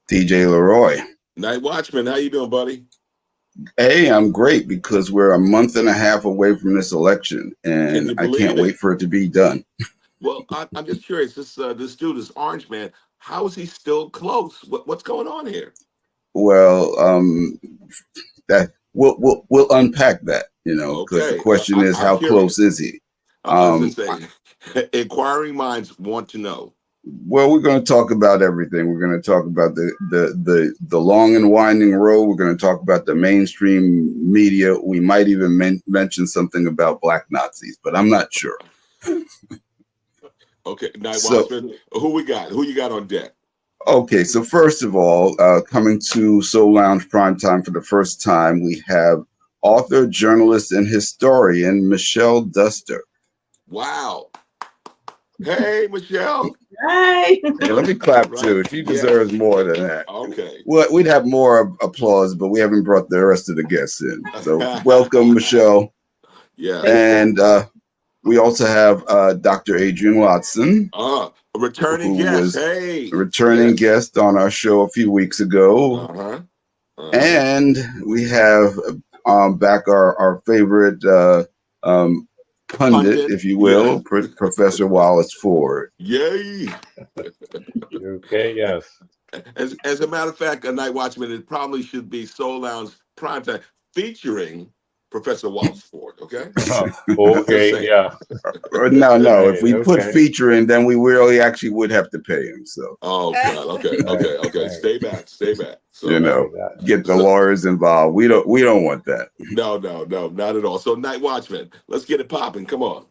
DJ LeRoy. NightWatchman, how you doing, buddy? Hey, I'm great because we're a month and a half away from this election, and I can't wait for it to be done. Well, I'm just curious. This dude, this Orange Man, how is he still close? What's going on here? Well, that we'll unpack that, because the question is, how close is he? Inquiring minds want to know. Well, we're going to talk about everything. We're going to talk about the long and winding road. We're going to talk about the mainstream media. We might even mention something about black Nazis, but I'm not sure. Okay, NightWatchman, who we got? Who you got on deck? Okay, so first of all, coming to Soul Lounge Primetime for the first time, we have author, journalist, and historian Michelle Duster. Wow. Hey, Michelle. Hi. Hey, let me clap too. She deserves more than that. Okay. Well, we'd have more applause, but we haven't brought the rest of the guests in. So welcome, Michelle. Yeah. And we also have Dr. Adrienne Lotson. A returning guest. Hey. Returning guest on our show a few weeks ago. And we have back our favorite pundit, if you will, Professor Wallace Ford. Yay! Okay, yes. As a matter of fact, a NightWatchman, it probably should be Soul Lounge Primetime featuring Professor Wallace Ford. Okay. Okay. Yeah. No. If we put featuring, then we really actually would have to pay him. So. Oh God. Okay. Stay back. So, get the lawyers involved. We don't want that. No, not at all. So NightWatchman, let's get it popping. Come on.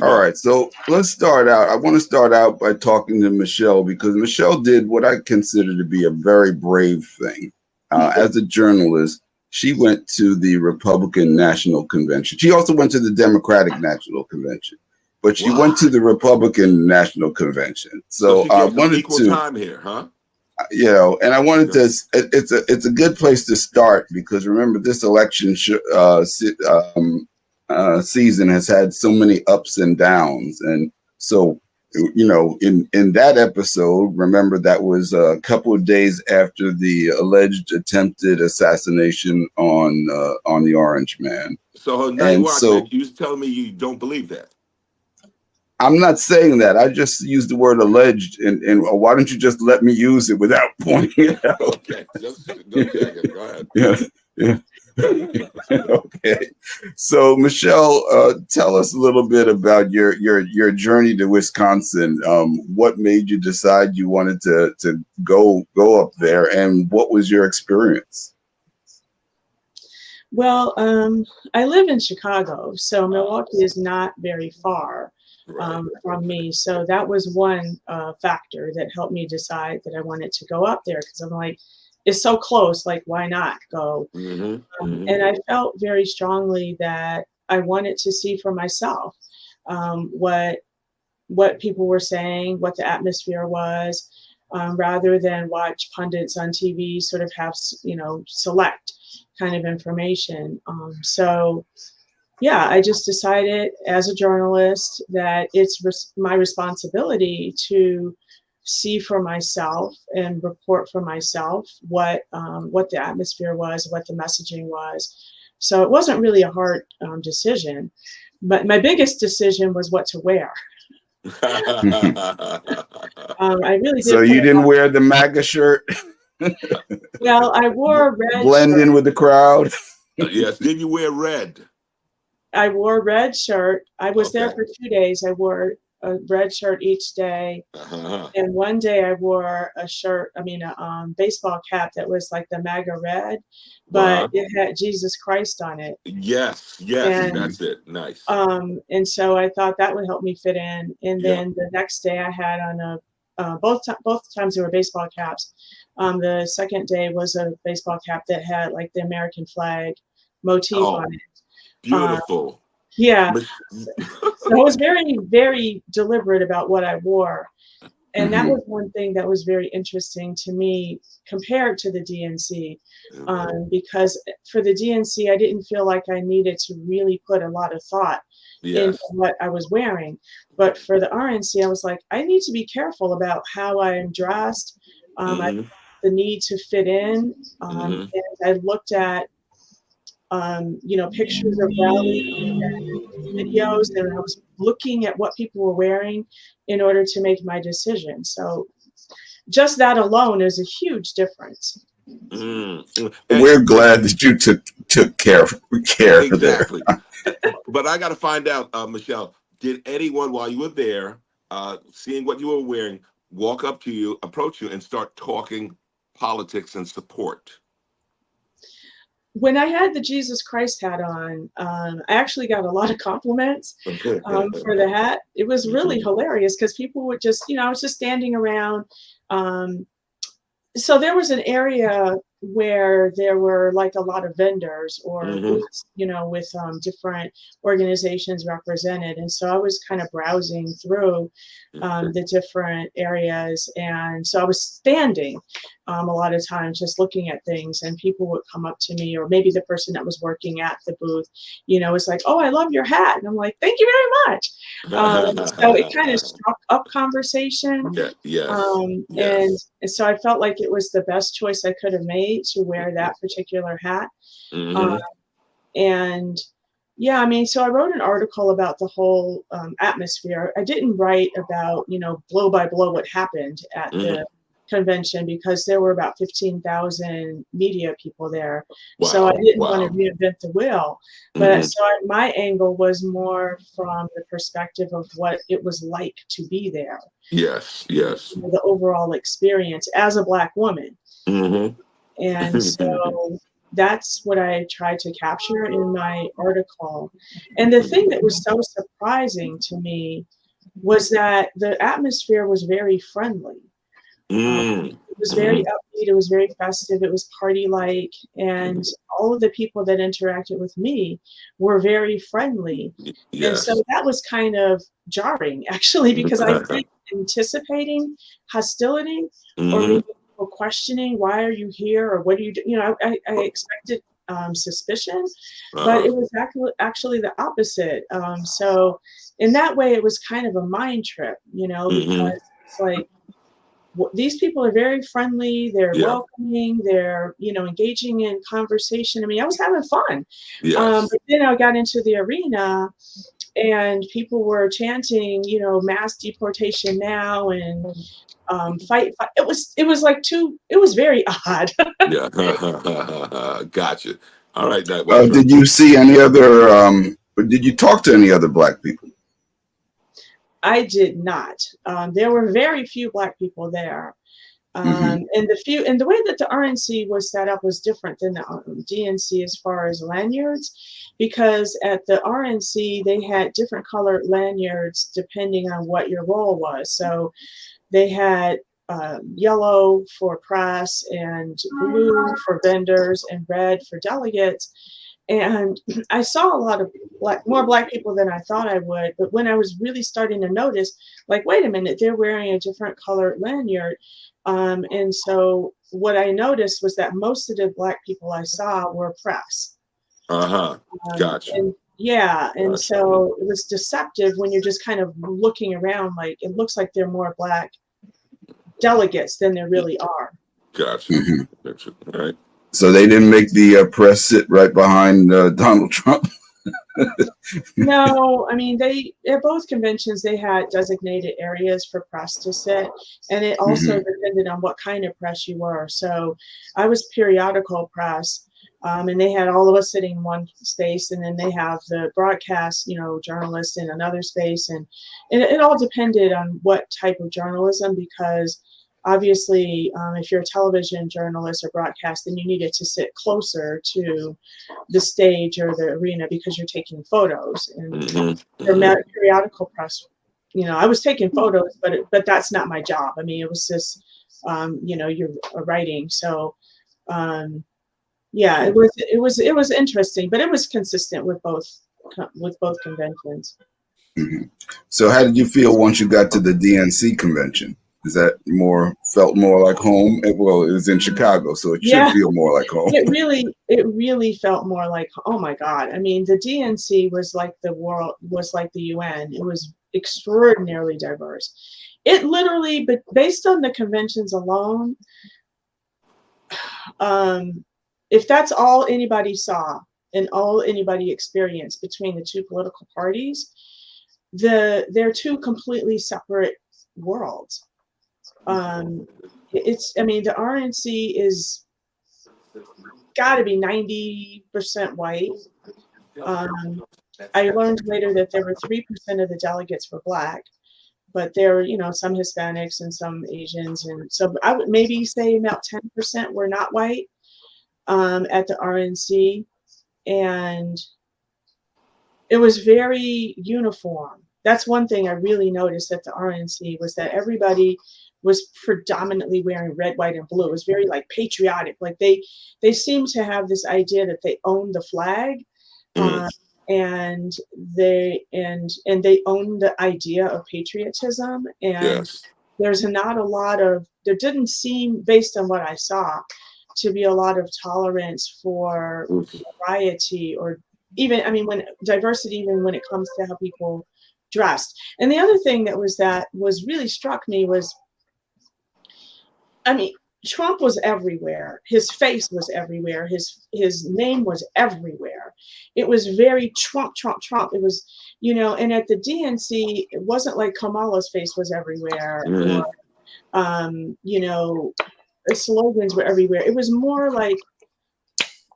All right. So let's start out. I want to start out by talking to Michelle because Michelle did what I consider to be a very brave thing. As a journalist, she went to the Republican National Convention. She also went to the Democratic National Convention, but she went to the Republican National Convention. So I wanted equal time here, huh? And I wanted to. It's a good place to start because remember this election season has had so many ups and downs, and so in that episode, remember that was a couple of days after the alleged attempted assassination on the Orange Man. So NightWatchman, you telling me you don't believe that? I'm not saying that. I just used the word alleged, and why don't you just let me use it without pointing it out? Okay, go ahead. Yeah. Okay. So Michelle, tell us a little bit about your journey to Wisconsin. What made you decide you wanted to go up there, and what was your experience? Well, I live in Chicago, so Milwaukee is not very far from me. So that was one factor that helped me decide that I wanted to go up there because I'm like, it's so close, like, why not go? And I felt very strongly that I wanted to see for myself what people were saying, what the atmosphere was, rather than watch pundits on TV sort of have, select kind of information. I just decided as a journalist that it's my responsibility to see for myself and report for myself what the atmosphere was, what the messaging was. So it wasn't really a hard decision, but my biggest decision was what to wear. I really did. So you didn't wear the MAGA shirt? Well, I wore a red blend shirt. in with the crowd. Yes. Did you wear red? I wore a red shirt. I was there for 2 days. I wore a red shirt each day. And one day I wore a baseball cap that was like the MAGA red, but it had Jesus Christ on it. Yes, and, that's it. Nice. And so I thought that would help me fit in. And then the next day I had on both times they were baseball caps. The second day was a baseball cap that had like the American flag motif on it. Beautiful. Yeah. Mich- So I was very, very deliberate about what I wore. And that Mhm. was one thing that was very interesting to me compared to the DNC, because for the DNC, I didn't feel like I needed to really put a lot of thought into Yes. what I was wearing. But for the RNC, I was like, I need to be careful about how I am dressed. I Hmm. the need to fit in. Hmm. And I looked at, pictures of rallies and videos, and I was looking at what people were wearing in order to make my decision. So just that alone is a huge difference. Mm. We're glad that you took care there. Exactly. But I got to find out, Michelle, did anyone while you were there, seeing what you were wearing, walk up to you, approach you, and start talking politics and support? When I had the Jesus Christ hat on, I actually got a lot of compliments for the hat. It was really hilarious because people would just, I was just standing around. Um, so there was an area where there were like a lot of vendors or Hmm. booths, with different organizations represented. And so I was kind of browsing through the different areas. And so I was standing a lot of times just looking at things, and people would come up to me, or maybe the person that was working at the booth, was like, "Oh, I love your hat." And I'm like, "Thank you very much." So it kind of struck up conversation. Yeah, yes, And yes. so I felt like it was the best choice I could have made to wear that particular hat. Um, Hmm. and yeah, I mean, so I wrote an article about the whole atmosphere. I didn't write about, blow by blow what happened at Hmm. the convention because there were about 15,000 media people there. So I Wow, didn't want to wow. reinvent the wheel. But Hmm. so my angle was more from the perspective of what it was like to be there, Yes, yes. the overall experience as a Black woman. Hmm. And so that's what I tried to capture in my article. And the thing that was so surprising to me was that the atmosphere was very friendly. It was very Hmm. upbeat, it was very festive, it was party-like, and all of the people that interacted with me were very friendly. And so Yes. that was kind of jarring, actually, because I was anticipating hostility, or Hmm. maybe people questioning, "Why are you here?" or "What do you do?" I expected suspicion, but Uh-huh. it was actually the opposite. So in that way, it was kind of a mind trip, Hmm. because it's like, these people are very friendly, they're Yeah. welcoming, they're, engaging in conversation. I mean, I was having fun. Yes. But then I got into the arena and people were chanting, mass deportation now, and fight, fight. It was like it was very odd. Yeah. Gotcha. All right, Night Watchman. Did you see any other? Did you talk to any other Black people? I did not. There were very few Black people there. Hmm. And the way that the RNC was set up was different than the DNC as far as lanyards, because at the RNC they had different colored lanyards depending on what your role was. So they had yellow for press, and blue for vendors, and red for delegates. And I saw a lot of more Black people than I thought I would. But when I was really starting to notice, like, wait a minute, they're wearing a different colored lanyard. And so what I noticed was that most of the Black people I saw were press. Uh-huh. Gotcha. And yeah, and Gotcha. so it was deceptive when you're just kind of looking around, like it looks like there are more Black delegates than there really are. Gotcha. Hmm. Gotcha. All right. So they didn't make the press sit right behind Donald Trump. No, I mean, at both conventions they had designated areas for press to sit, and it also Hmm. depended on what kind of press you were. So I was periodical press, and they had all of us sitting in one space, and then they have the broadcast, journalists in another space, and it all depended on what type of journalism, because obviously, if you're a television journalist or broadcast, then you needed to sit closer to the stage or the arena because you're taking photos. And Hmm. for Hmm. periodical press, I was taking photos, but that's not my job. I mean, it was just, you're writing. So, yeah, it was interesting, but it was consistent with both with both conventions. Mhm. So how did you feel once you got to the DNC convention? Is that felt more like home? Well, it was in Chicago, so it should feel more like home. It really felt more like, oh my God. I mean, the DNC was like the UN. It was extraordinarily diverse. It literally, but based on the conventions alone, if that's all anybody saw and all anybody experienced between the two political parties, they're two completely separate worlds. I mean, the RNC is got to be 90% white. I learned later that there were 3% of the delegates were Black, but there were, some Hispanics and some Asians, and so I would maybe say about 10% were not white at the RNC, and it was very uniform. That's one thing I really noticed at the RNC was that everybody was predominantly wearing red, white, and blue. It was very like patriotic. Like they seemed to have this idea that they owned the flag, and they own the idea of patriotism. And there's not a lot of, there didn't seem, based on what I saw, to be a lot of tolerance for variety or even, I mean, when diversity, even when it comes to how people dressed. And the other thing that was really struck me was, I mean, Trump was everywhere. His face was everywhere. His name was everywhere. It was very Trump, Trump, Trump. It was, and at the DNC, it wasn't like Kamala's face was everywhere. Or, the slogans were everywhere. It was more like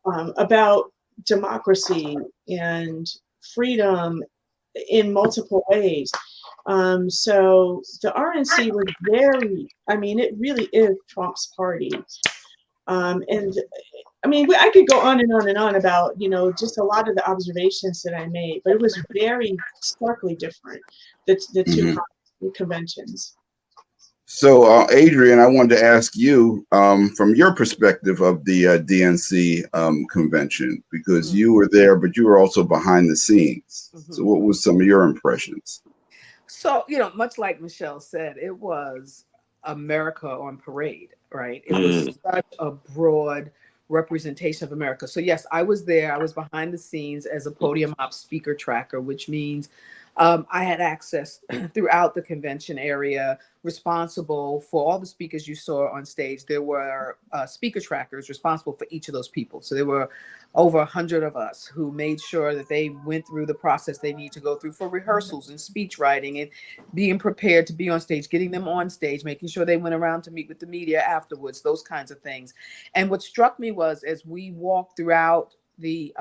about democracy and freedom in multiple ways. So the RNC was very, I mean, it really is Trump's party. And I mean, I could go on and on and on about, just a lot of the observations that I made, but it was very starkly different, the two conventions. So, Adrienne, I wanted to ask you, from your perspective of the DNC convention, because you were there, but you were also behind the scenes. So what was some of your impressions? So, much like Michelle said, it was America on parade, right? It was such a broad representation of America. So yes, I was there. I was behind the scenes as a podium op speaker tracker, which means I had access throughout the convention area, responsible for all the speakers you saw on stage. There were speaker trackers responsible for each of those people. So there were over 100 of us who made sure that they went through the process they need to go through for rehearsals and speech writing and being prepared to be on stage, getting them on stage, making sure they went around to meet with the media afterwards, those kinds of things. And what struck me was, as we walked throughout the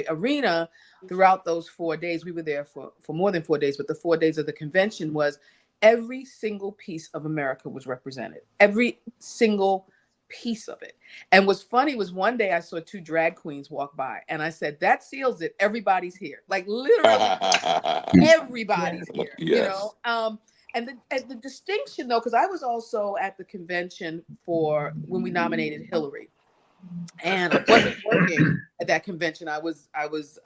arena throughout those 4 days, we were there for more than 4 days, but the 4 days of the convention was every single piece of America was represented, every single piece of it. And what's funny was one day I saw 2 drag queens walk by and I said, that seals it. Everybody's here. Like literally everybody's here, And the distinction though, because I was also at the convention for when we nominated Hillary. And I wasn't working at that convention. I was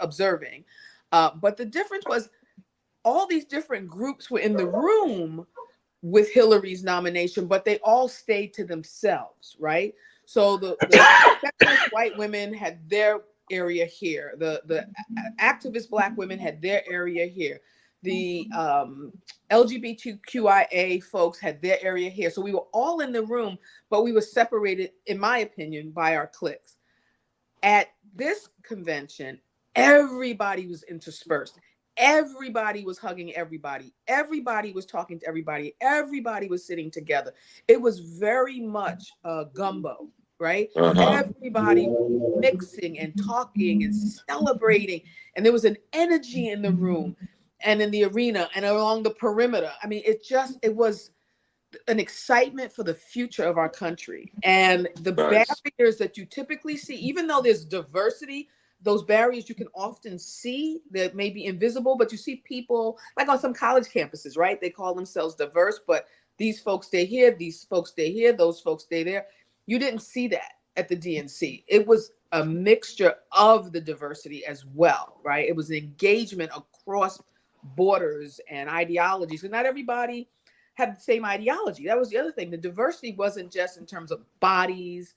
observing. But the difference was all these different groups were in the room with Hillary's nomination, but they all stayed to themselves, right? So the feminist white women had their area here. The activist Black women had their area here. The LGBTQIA folks had their area here. So we were all in the room, but we were separated, in my opinion, by our cliques. At this convention, everybody was interspersed. Everybody was hugging everybody. Everybody was talking to everybody. Everybody was sitting together. It was very much a gumbo, right? Everybody mixing and talking and celebrating. And there was an energy in the room and in the arena and along the perimeter. I mean, it was an excitement for the future of our country. And the barriers that you typically see, even though there's diversity, those barriers you can often see that may be invisible, but you see people like on some college campuses, right? They call themselves diverse, but these folks stay here, these folks stay here, those folks stay there. You didn't see that at the DNC. It was a mixture of the diversity as well, right? It was an engagement across borders and ideologies. And not everybody had the same ideology. That was the other thing. The diversity wasn't just in terms of bodies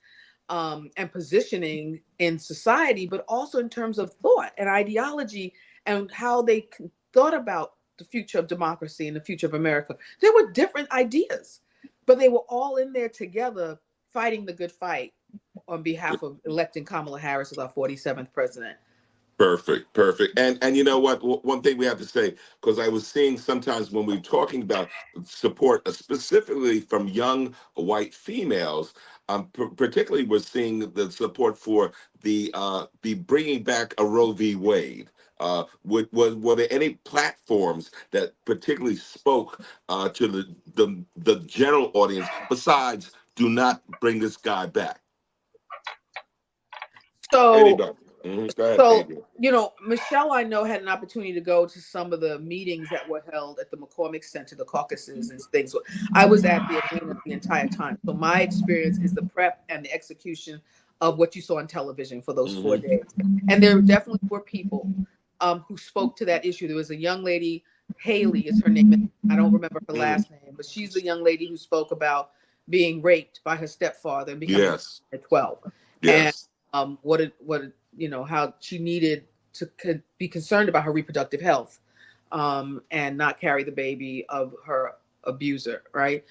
and positioning in society, but also in terms of thought and ideology and how they thought about the future of democracy and the future of America. There were different ideas, but they were all in there together fighting the good fight on behalf of electing Kamala Harris as our 47th president. Perfect, perfect. And you know what? One thing we have to say, because I was seeing sometimes when we were talking about support, specifically from young white females, particularly we're seeing the support for the bringing back a Roe v. Wade. Were there any platforms that particularly spoke to the general audience besides "Do not bring this guy back"? So. Anybody? Go ahead, So, Adrienne. you know, Michelle, I know, had an opportunity to go to some of the meetings that were held at the McCormick Center, the caucuses and things. I was at the arena the entire time. So my experience is the prep and the execution of what you saw on television for those 4 days. And there definitely were people who spoke to that issue. There was a young lady, Haley is her name. I don't remember her last name, but she's the young lady who spoke about being raped by her stepfather and becoming at 12. Yes. And you know, how she needed to be concerned about her reproductive health and not carry the baby of her abuser, right?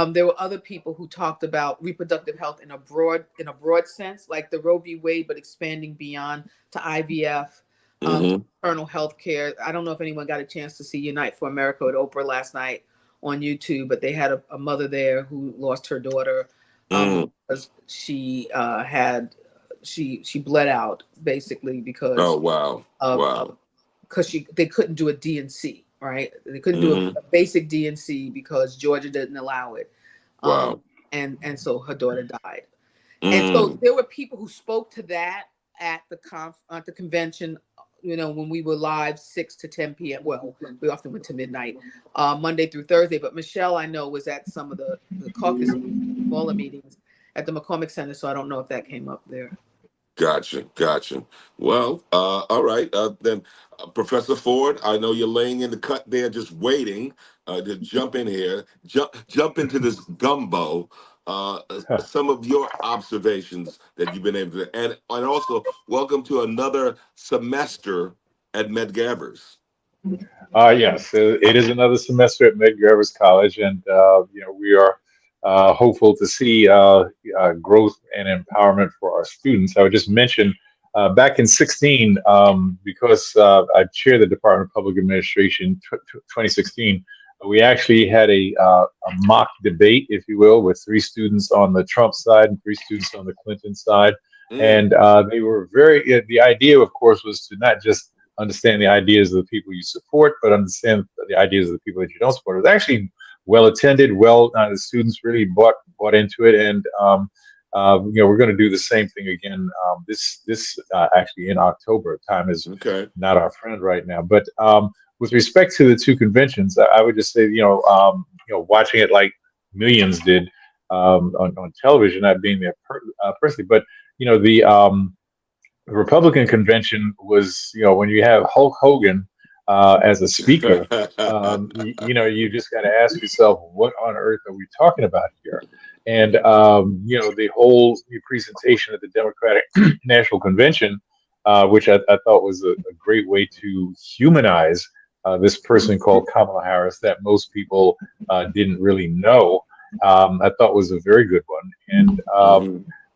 There were other people who talked about reproductive health in a broad sense, like the Roe v. Wade, but expanding beyond to IVF, maternal health care. I don't know if anyone got a chance to see Unite for America with Oprah last night on YouTube, but they had a mother there who lost her daughter because she she bled out basically because they couldn't do a DNC, right? They couldn't do a basic DNC because Georgia didn't allow it. And so her daughter died. And so there were people who spoke to that at the convention, you know, when we were live 6 to 10 p.m. Well, we often went to midnight, Monday through Thursday. But Michelle, I know, was at some of the caucus smaller meetings at the McCormick Center. So I don't know if that came up there. Gotcha. Well, all right. Then, Professor Ford, I know you're laying in the cut there, just waiting to jump in here, jump into this gumbo. Some of your observations that you've been able to, and also welcome to another semester at Medgar. Yes, it is another semester at Medgar College, and you know, we are hopeful to see growth and empowerment for our students. I would just mention back in 2016, because I chair the Department of Public Administration 2016, we actually had a mock debate, if you will, with 3 students on the Trump side and 3 students on the Clinton side. And they were the idea, of course, was to not just understand the ideas of the people you support, but understand the ideas of the people that you don't support. It was actually well attended. The students really bought into it, and you know, we're going to do the same thing again this actually in October. Time is not our friend right now, but with respect to the 2 conventions, I would just say, you know, watching it like millions did on television, not being there personally, but you know, the Republican convention was, you know, when you have Hulk Hogan as a speaker, you know, you just got to ask yourself, what on earth are we talking about here? And, you know, the whole presentation at the Democratic National Convention, which I thought was a great way to humanize this person called Kamala Harris that most people didn't really know, I thought was a very good one. And,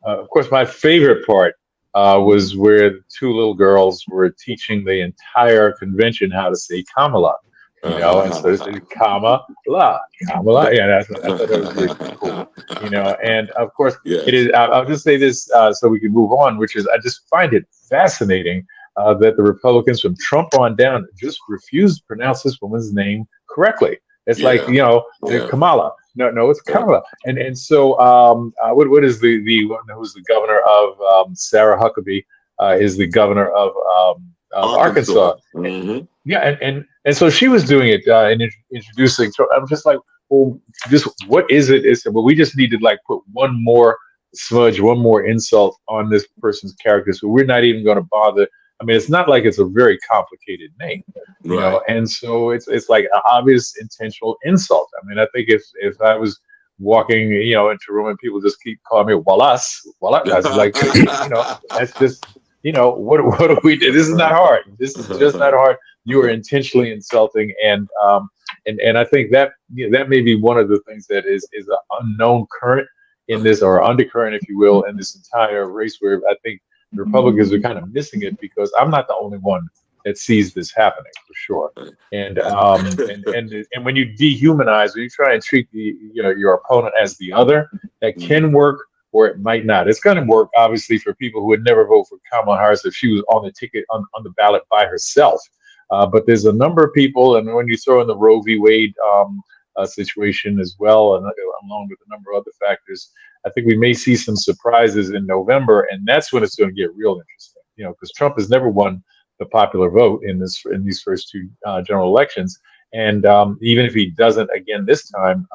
of course, my favorite part was where the 2 little girls were teaching the entire convention how to say Kamala, you know, and so it's Kamala. Yeah, I thought that was really cool, you know. And of course, it is. I'll just say this so we can move on, which is I just find it fascinating that the Republicans from Trump on down just refuse to pronounce this woman's name correctly. It's like, you know, Kamala. No, it's Kamala. And so what is who's the governor of Sarah Huckabee is the governor of Arkansas. And so she was doing it and introducing. So I'm just like, well, just what is it? Well, we just need to like put one more smudge one more insult on this person's character. So we're not even going to bother. I mean, it's not like it's a very complicated name, you know, and so it's like an obvious intentional insult. I mean, I think if I was walking, you know, into a room and people just keep calling me Wallace, Wallace, I was like, you know, that's just, you know, what do we do? This is not hard. This is just not hard. You are intentionally insulting, and I think that, you know, that may be one of the things that is an unknown current in this, or undercurrent, if you will, in this entire race, where I think the Republicans are kind of missing it, because I'm not the only one that sees this happening, for sure. And when you dehumanize, when you try and treat your opponent as the other, that can work, or it might not. It's going to work, obviously, for people who would never vote for Kamala Harris if she was on the ticket on the ballot by herself. But there's a number of people, and when you throw in the Roe v. Wade situation as well, and along with a number of other factors, I think we may see some surprises in November, and that's when it's going to get real interesting. You know, because Trump has never won the popular vote in these first two general elections, and even if he doesn't again this time,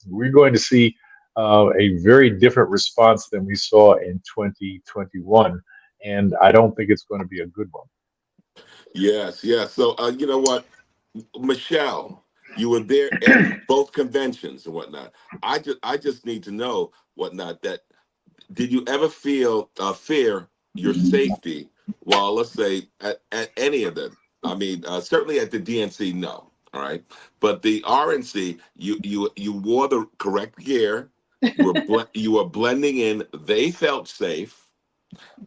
we're going to see a very different response than we saw in 2021, and I don't think it's going to be a good one. Yes. So you know what, Michelle, you were there at both conventions and whatnot. I just need to know whatnot. That did you ever feel fear your safety while, let's say, at any of them? I mean, certainly at the DNC, no. All right, but the RNC, you wore the correct gear. You were blending in. They felt safe.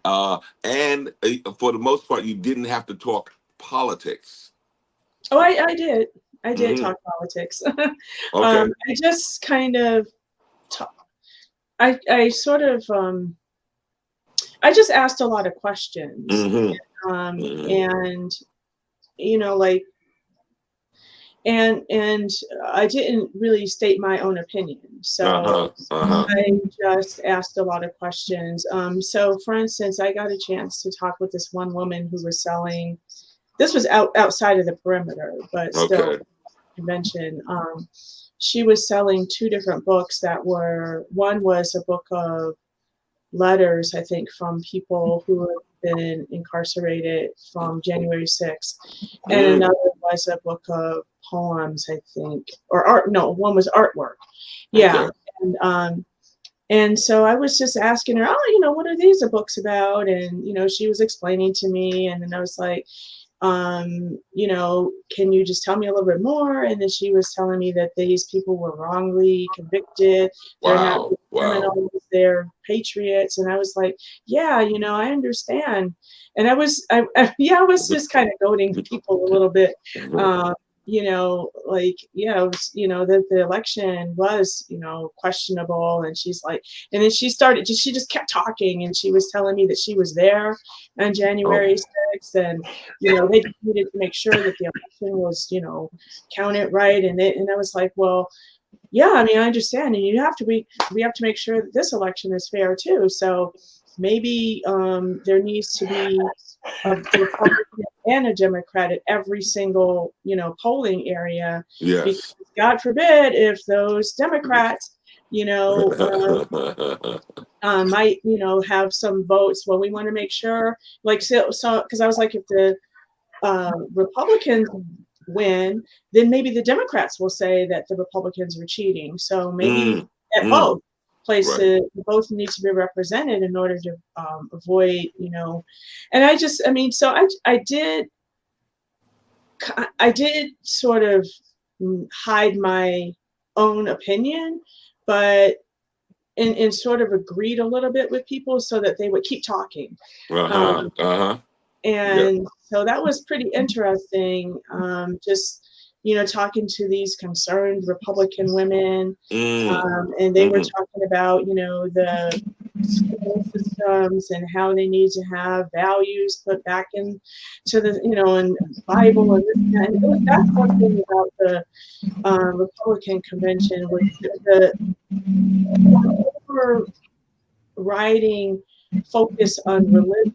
And for the most part, you didn't have to talk politics. Oh, I did. I did talk politics. Okay. I just kind of, I sort of, I just asked a lot of questions, and you know, like, and I didn't really state my own opinion. So I just asked a lot of questions. So for instance, I got a chance to talk with this one woman who was selling, this was outside of the perimeter, but still convention. She was selling two different books that were, one was a book of letters, I think, from people who have been incarcerated from January 6th. And another was a book of poems, I think, or art. No, one was artwork. Yeah. And so I was just asking her, oh, you know, what are these books about? And, you know, she was explaining to me, and then I was like, you know, can you just tell me a little bit more? And then she was telling me that these people were wrongly convicted. They're not criminals, they're patriots. And I was like, yeah, you know, I understand. And I was just kind of goading people a little bit. You know, like, yeah, it was, you know, that the election was, you know, questionable. And she's like, and then she just kept talking, and she was telling me that she was there on January 6th, and, you know, they needed to make sure that the election was, you know, counted right. And I was like, well, yeah, I mean, I understand. And we have to make sure that this election is fair too. So maybe there needs to be a Republican and a Democrat at every single, you know, polling area. Yes. Because God forbid if those Democrats, you know, might, you know, have some votes. Well, we want to make sure, like, so because I was like, if the Republicans win, then maybe the Democrats will say that the Republicans were cheating. So maybe at both places, both need to be represented in order to avoid, you know. And so I did sort of hide my own opinion, but and sort of agreed a little bit with people so that they would keep talking. And so that was pretty interesting. Just, you know, talking to these concerned Republican women, and they were talking about, you know, the school systems and how they need to have values put back into the, you know, and Bible and this and that. And that's one thing about the Republican convention, was the overriding focus on religion.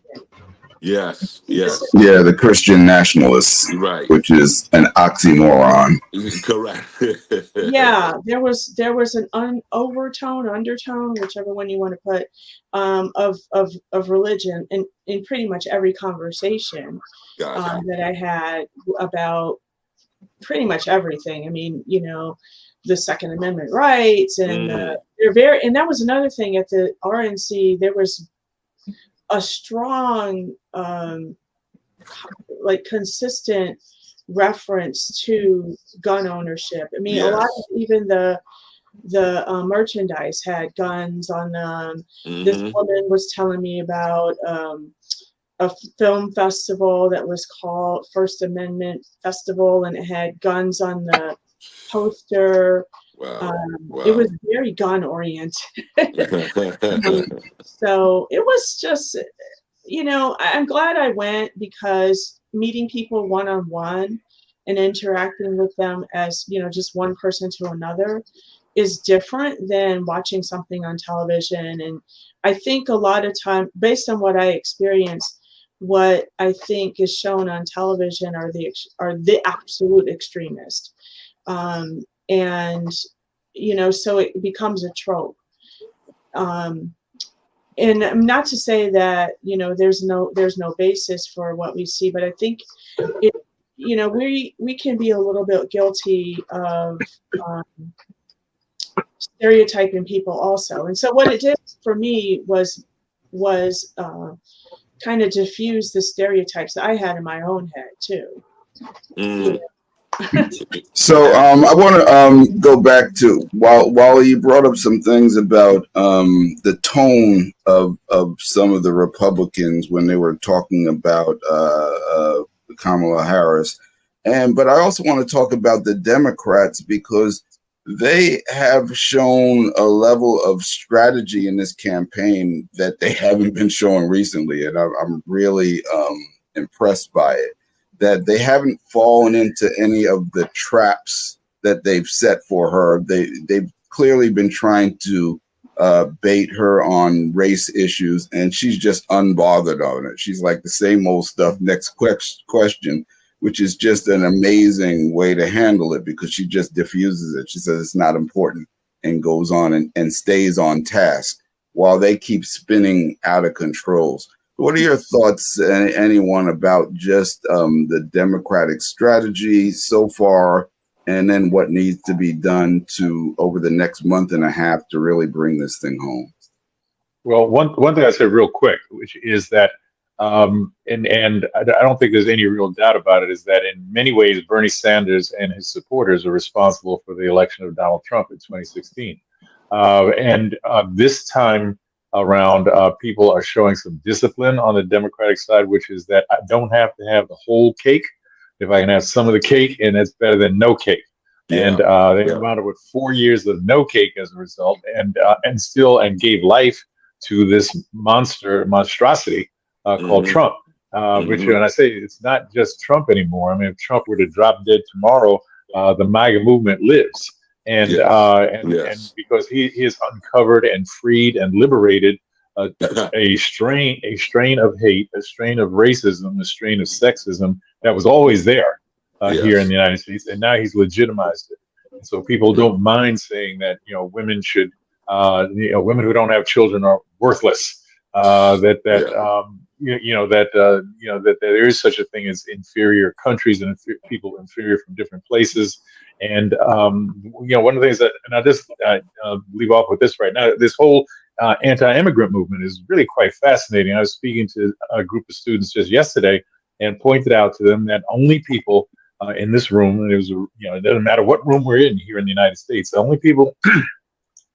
Yes, yes, Yeah, the Christian nationalists, right. which is an oxymoron. Correct. Yeah, there was an overtone, undertone, whichever one you want to put, of religion in pretty much every conversation Gotcha. that I had about pretty much everything. I mean, the Second Amendment rights, and Mm, and that was another thing at the RNC. There was a strong, like, consistent reference to gun ownership. I mean, a lot of yes. even the merchandise had guns on them. This Hmm. woman was telling me about a film festival that was called First Amendment Festival, and it had guns on the poster. Wow. It was Wow. very gun oriented. So it was just, I'm glad I went, because meeting people one on one and interacting with them as, just one person to another is different than watching something on television. And I think a lot of time, based on what I experienced, what I think is shown on television are the absolute extremists. And so it becomes a trope. Um, and not to say that there's no basis for what we see, but I think it we can be a little bit guilty of um, stereotyping people also. And so what it did for me was kind of diffuse the stereotypes that I had in my own head too. Mm, So I want to go back to while you brought up some things about the tone of some of the Republicans when they were talking about Kamala Harris, but I also want to talk about the Democrats, because they have shown a level of strategy in this campaign that they haven't been showing recently, and I'm really impressed by it. That they haven't fallen into any of the traps that they've set for her. They've clearly been trying to bait her on race issues, and she's just unbothered on it. She's like, the same old stuff. Next question, which is just an amazing way to handle it, because she just diffuses it. She says it's not important and goes on and stays on task while they keep spinning out of control. What are your thoughts, anyone, about just the Democratic strategy so far, and then what needs to be done to over the next month and a half to really bring this thing home? Well, one thing I said real quick, which is that, and I don't think there's any real doubt about it, is that in many ways Bernie Sanders and his supporters are responsible for the election of Donald Trump in 2016, and this time around, people are showing some discipline on the Democratic side, which is that I don't have to have the whole cake if I can have some of the cake, and that's better than no cake. And yeah. they Yeah. wound up with 4 years of no cake as a result, and gave life to this monstrosity called Hmm. Trump. Which, Hmm. and I say it's not just Trump anymore. I mean, if Trump were to drop dead tomorrow, the MAGA movement lives, and Yes. and Yes. because he has uncovered and freed and liberated uh, a strain of hate, a strain of racism, a strain of sexism that was always there here in Yes. the United States, and now he's legitimized it. And so people don't mind saying that women should, women who don't have children are worthless. Yeah. That there is such a thing as inferior countries and people inferior from different places. And one of the things that, and I'll just leave off with this right now. This whole anti-immigrant movement is really quite fascinating. I was speaking to a group of students just yesterday and pointed out to them that only people in this room, and it doesn't matter what room we're in here in the United States, the only people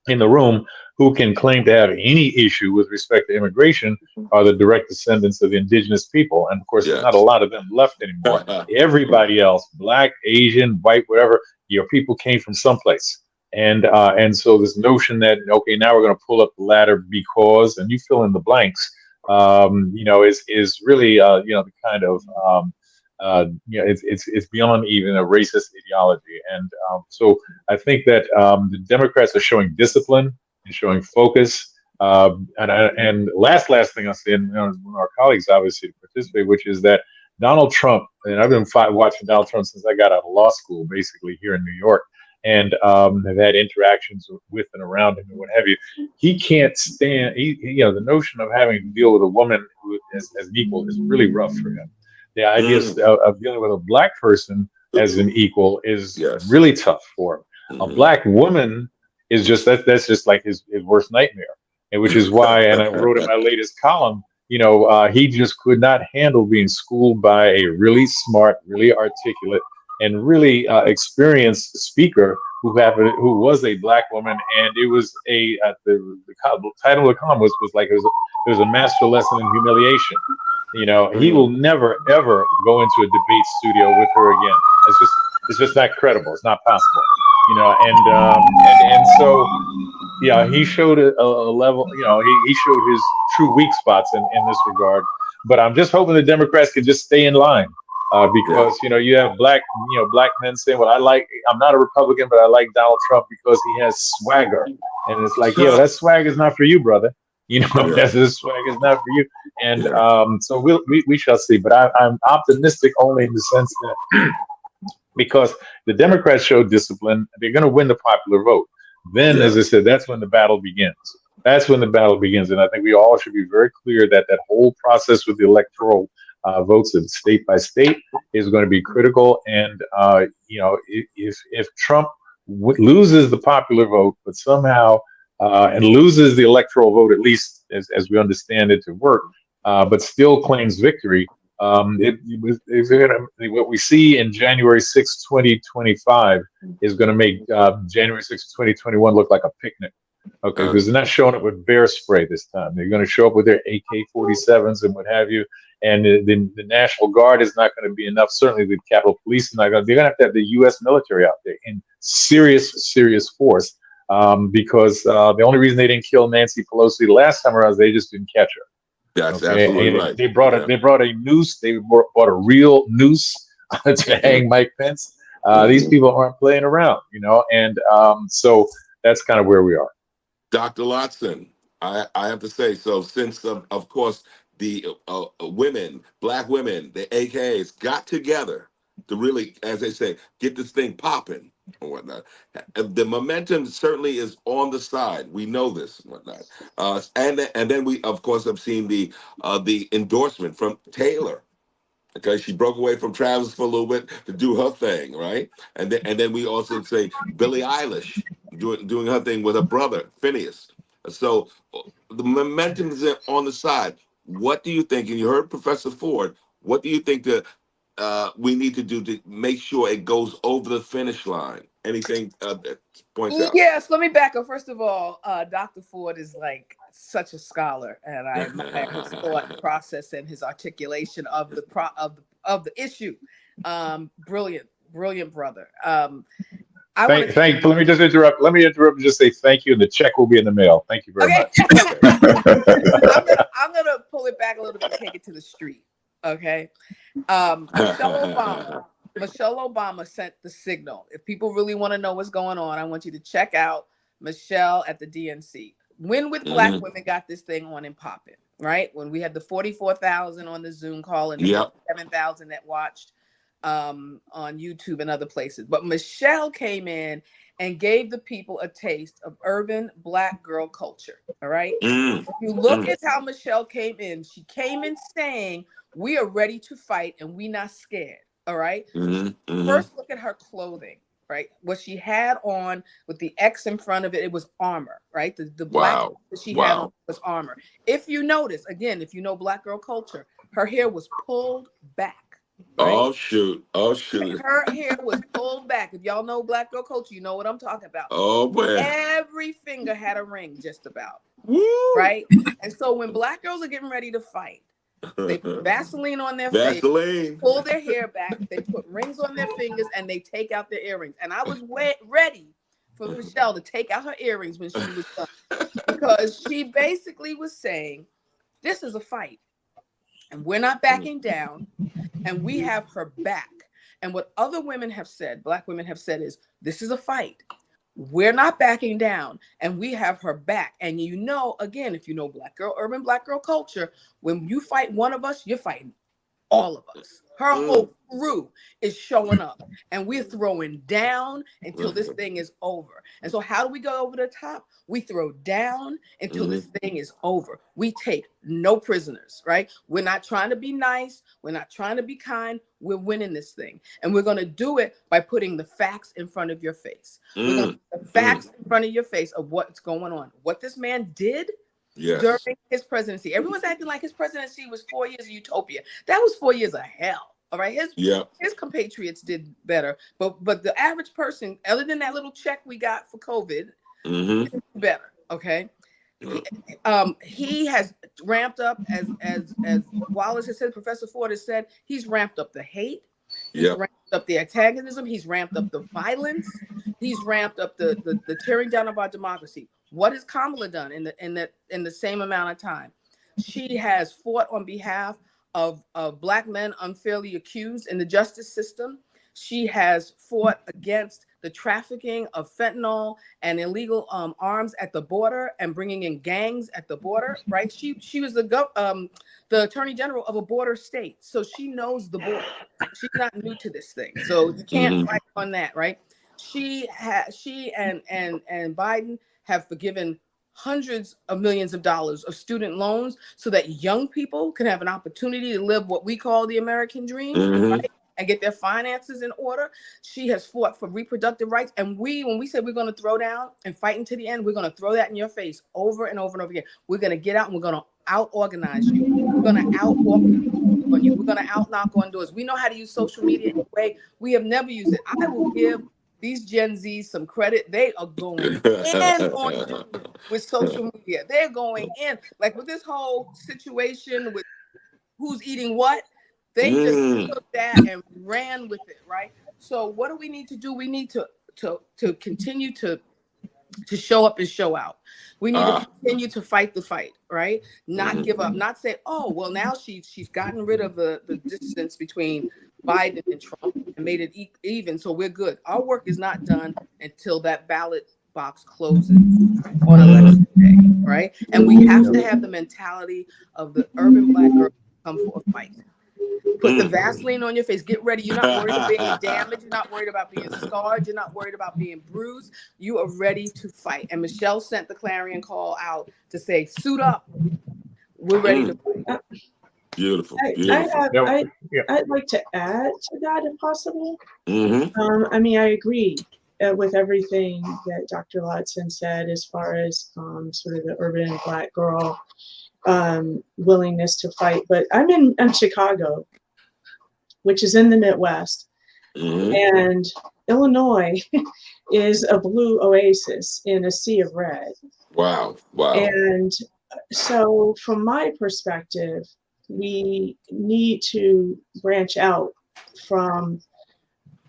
in the room who can claim to have any issue with respect to immigration are the direct descendants of indigenous people. And of course, there's not a Yes. lot of them left anymore. Everybody else, black, Asian, white, whatever, your people came from someplace. And so this notion that, okay, now we're going to pull up the ladder because, and you fill in the blanks, is really, the kind of, it's beyond even a racist ideology. And so I think that the Democrats are showing discipline and showing focus. And last thing I'll say, and one of our colleagues obviously participate, which is that Donald Trump, and I've been watching Donald Trump since I got out of law school, basically here in New York, and have had interactions with and around him and what have you. He can't stand, the notion of having to deal with a woman who as an equal is really rough for him. The idea of dealing with a black person as an equal is really tough for him. A black woman is just that's just like his worst nightmare, and which is why, and I wrote in my latest column, he just could not handle being schooled by a really smart, really articulate, and really experienced speaker who was a black woman, and it was the title of the column was like it was a master lesson in humiliation. He will never ever go into a debate studio with her again. It's just not credible. It's not possible. And so yeah, he showed a level. He showed his true weak spots in this regard. But I'm just hoping the Democrats can just stay in line. Because you have black men saying, "Well, I'm not a Republican, but I like Donald Trump because he has swagger," and it's like, that swag is not for you, brother. That swag is not for you, and so we shall see. But I'm optimistic only in the sense that because the Democrats show discipline, they're going to win the popular vote. Then, as I said, that's when the battle begins. That's when the battle begins, and I think we all should be very clear that whole process with the electoral votes of state by state is going to be critical. And if Trump loses the popular vote, but somehow and loses the electoral vote, at least as we understand it to work, but still claims victory, what we see in January 6, 2025 is going to make January 6, 2021 look like a picnic. Okay, because they're not showing up with bear spray this time. They're going to show up with their AK-47s and what have you. And the National Guard is not going to be enough. Certainly the Capitol Police is not going to. They're going to have the U.S. military out there in serious force because the only reason they didn't kill Nancy Pelosi the last time around is they just didn't catch her. That's absolutely right. They brought a noose. They brought a real noose to hang Mike Pence. These people aren't playing around, and so that's kind of where we are. Dr. Lotson, I have to say, so since of course the black women, the AKAs got together to really, as they say, get this thing popping or whatnot. The momentum certainly is on the side. We know this and whatnot. And then we, of course, have seen the endorsement from Taylor. Okay, she broke away from Travis for a little bit to do her thing, right? And then we also say Billie Eilish doing her thing with her brother Phineas. So the momentum is on the side. What do you think? And you heard Professor Ford. What do you think that we need to do to make sure it goes over the finish line? Anything that points out? Yes, let me back up. First of all, Dr. Ford is like such a scholar, and I admire his thought process and his articulation of the issue. Brilliant brother. Let me just interrupt. Let me interrupt and just say thank you, and the check will be in the mail. Thank you very much. I'm gonna pull it back a little bit and take it to the street. Okay. Michelle Obama sent the signal. If people really want to know what's going on, I want you to check out Michelle at the DNC. When with Black women got this thing on and popping, right? When we had the 44,000 on the Zoom call and the 7,000 that watched on YouTube and other places. But Michelle came in and gave the people a taste of urban Black girl culture. All right. If you look at how Michelle came in, she came in saying, we are ready to fight and we not scared. All right. First, look at her clothing, right? What she had on with the X in front of it, it was armor, right? The black that she had on was armor. If you notice, again, if you know Black girl culture, her hair was pulled back. Right? Oh shoot. Her hair was pulled back. If y'all know Black girl culture, you know what I'm talking about. Oh boy. Every finger had a ring, just about. Woo! Right? And so when Black girls are getting ready to fight, they put Vaseline on their face, pull their hair back, they put rings on their fingers, and they take out their earrings. And I was ready for Michelle to take out her earrings when she was done, because she basically was saying, this is a fight, and we're not backing down, and we have her back. And what other women have said, Black women have said, is this is a fight. We're not backing down, and we have her back. And you know, again, if you know urban black girl culture, when you fight one of us, you're fighting all of us. Her whole crew is showing up, and we're throwing down until this thing is over. And so how do we go over the top? We throw down until this thing is over. We take no prisoners, right? We're not trying to be nice. We're not trying to be kind. We're winning this thing. And we're going to do it by putting the facts in front of your face. We're going to put the facts in front of your face of what's going on. What this man did during his presidency. Everyone's acting like his presidency was 4 years of utopia. That was 4 years of hell. All right. His compatriots did better. But the average person, other than that little check we got for COVID, did better. Okay. He has ramped up, as Wallace has said, Professor Ford has said, he's ramped up the hate. He's ramped up the antagonism. He's ramped up the violence. He's ramped up the tearing down of our democracy. What has Kamala done in the same amount of time? She has fought on behalf of Black men unfairly accused in the justice system. She has fought against the trafficking of fentanyl and illegal arms at the border and bringing in gangs at the border, right? She was the attorney general of a border state, so she knows the border. She's not new to this thing, so you can't fight on that, right? She and Biden have forgiven hundreds of millions of dollars of student loans so that young people can have an opportunity to live what we call the American dream, right? And get their finances in order. She has fought for reproductive rights. And when we said we're going to throw down and fight until the end, we're going to throw that in your face over and over and over again. We're going to get out and we're going to out-organize you. We're going to out-walk on you. We're going to out-knock on doors. We know how to use social media in a way we have never used it. I will give these Gen Zs some credit. They are going in on you with social media. They're going in. Like with this whole situation with who's eating what, they just took that and ran with it, right? So what do we need to do? We need to continue to show up and show out. We need to continue to fight the fight, right? Not give up, not say, oh, well, now she's gotten rid of the distance between Biden and Trump and made it even, so we're good. Our work is not done until that ballot box closes on election day, right? And we have to have the mentality of the urban Black girl come for a fight. Put the Vaseline on your face. Get ready. You're not worried about being damaged. You're not worried about being scarred. You're not worried about being bruised. You are ready to fight. And Michelle sent the clarion call out to say, suit up. We're ready to fight. Beautiful. I'd like to add to that if possible. I mean, I agree with everything that Dr. Lotson said as far as sort of the urban Black girl willingness to fight. But I'm in Chicago, which is in the Midwest, and Illinois is a blue oasis in a sea of red. Wow. And so from my perspective, we need to branch out from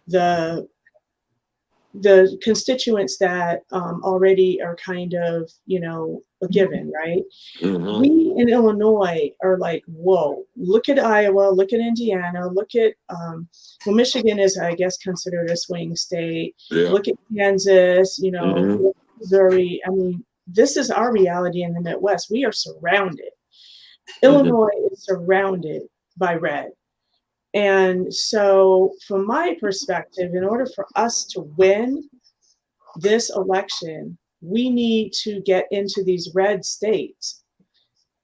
the constituents that already are kind of, a given, right? We in Illinois are like, whoa, look at Iowa, look at Indiana, look at, well, Michigan is, I guess, considered a swing state. Look at Kansas, Missouri. I mean, this is our reality in the Midwest. We are surrounded. Illinois is surrounded by red. And so from my perspective, in order for us to win this election, we need to get into these red states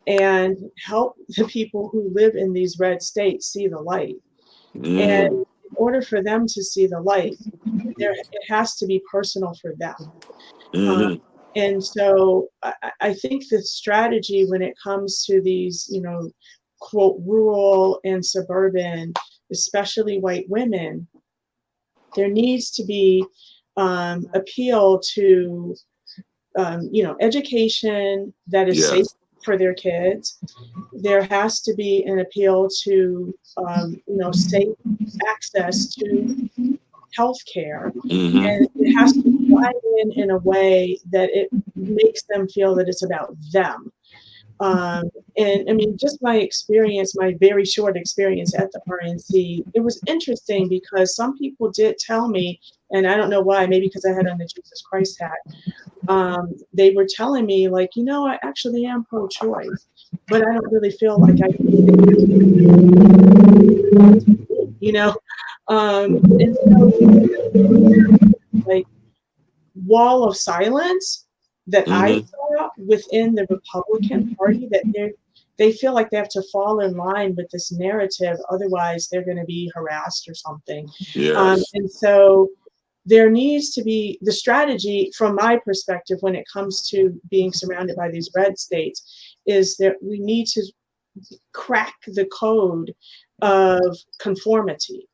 and help the people who live in these red states see the light. And in order for them to see the light, it has to be personal for them. And so I think the strategy when it comes to these, quote, rural and suburban, especially white women, there needs to be appeal to, education that is safe for their kids. There has to be an appeal to, safe access to healthcare, and it has to be in a way that it makes them feel that it's about them. And I mean, just my experience, my very short experience at the RNC, it was interesting because some people did tell me, and I don't know why, maybe because I had on the Jesus Christ hat. They were telling me, like, you know, I actually am pro-choice, but I don't really feel like I, you know, and so like wall of silence that I saw within the Republican Party, that they feel like they have to fall in line with this narrative, otherwise they're going to be harassed or something. Yes. And so there needs to be the strategy, from my perspective, when it comes to being surrounded by these red states, is that we need to crack the code of conformity.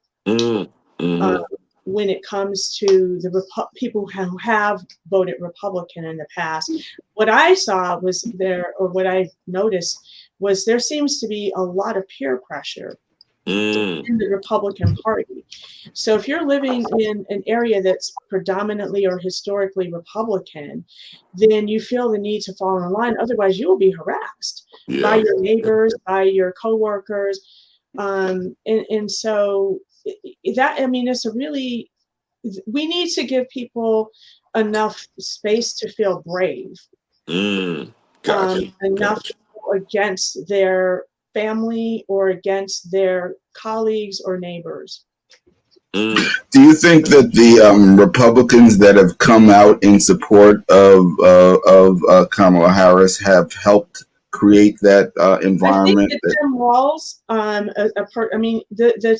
When it comes to the people who have voted Republican in the past. What I saw was what I noticed was there seems to be a lot of peer pressure in the Republican Party. So if you're living in an area that's predominantly or historically Republican, then you feel the need to fall in line. Otherwise, you will be harassed by your neighbors, by your coworkers. And so that, I mean, it's a really, we need to give people enough space to feel brave. Enough against their family or against their colleagues or neighbors. Do you think that the Republicans that have come out in support of Kamala Harris have helped create that environment? I think that Tim Walz, I mean, the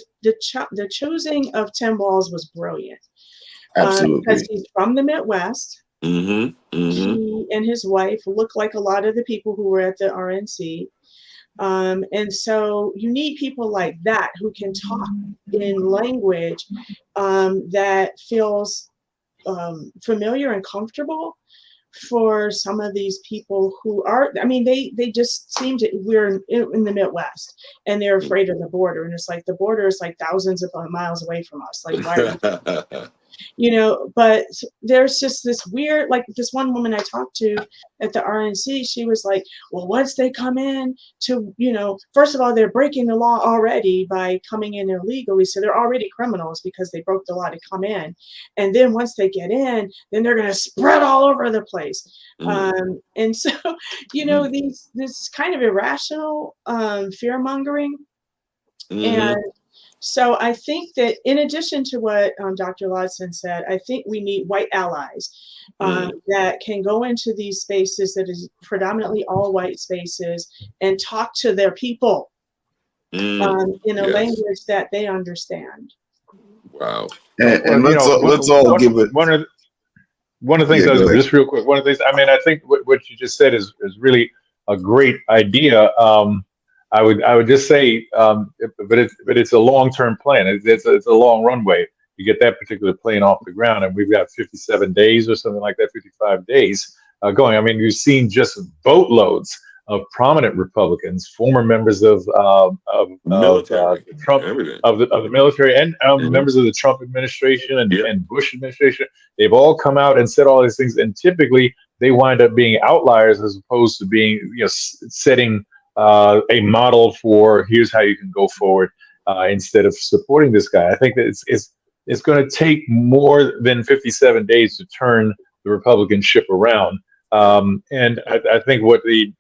choosing of Tim Walz was brilliant. Absolutely. Because he's from the Midwest. He and his wife look like a lot of the people who were at the RNC. And so you need people like that who can talk in language that feels familiar and comfortable for some of these people who are, I mean, they just seem to, we're in the Midwest and they're afraid of the border. And it's like, the border is like thousands of miles away from us. Like, why are you you know, but there's just this weird, like this one woman I talked to at the RNC, she was like, well, once they come in to, you know, first of all, they're breaking the law already by coming in illegally. So they're already criminals because they broke the law to come in. And then once they get in, then they're going to spread all over the place. And so, you know, this kind of irrational fear mongering. And so I think that in addition to what Dr. Lotson said, I think we need white allies that can go into these spaces that is predominantly all white spaces and talk to their people in a language that they understand. Wow. And let's all give it. One of the things, just real quick, one of the things, I mean, I think what you just said is really a great idea. I would just say, but it's a long-term plan. It's a long runway to get that particular plane off the ground, and we've got 57 days or something like that, 55 days going. I mean, we've seen just boatloads of prominent Republicans, former members of military, Trump, of the military, and members of the Trump administration and Bush administration. They've all come out and said all these things, and typically they wind up being outliers as opposed to being, you know, setting a model for here's how you can go forward instead of supporting this guy. I think that it's going to take more than 57 days to turn the Republican ship around. And I think what the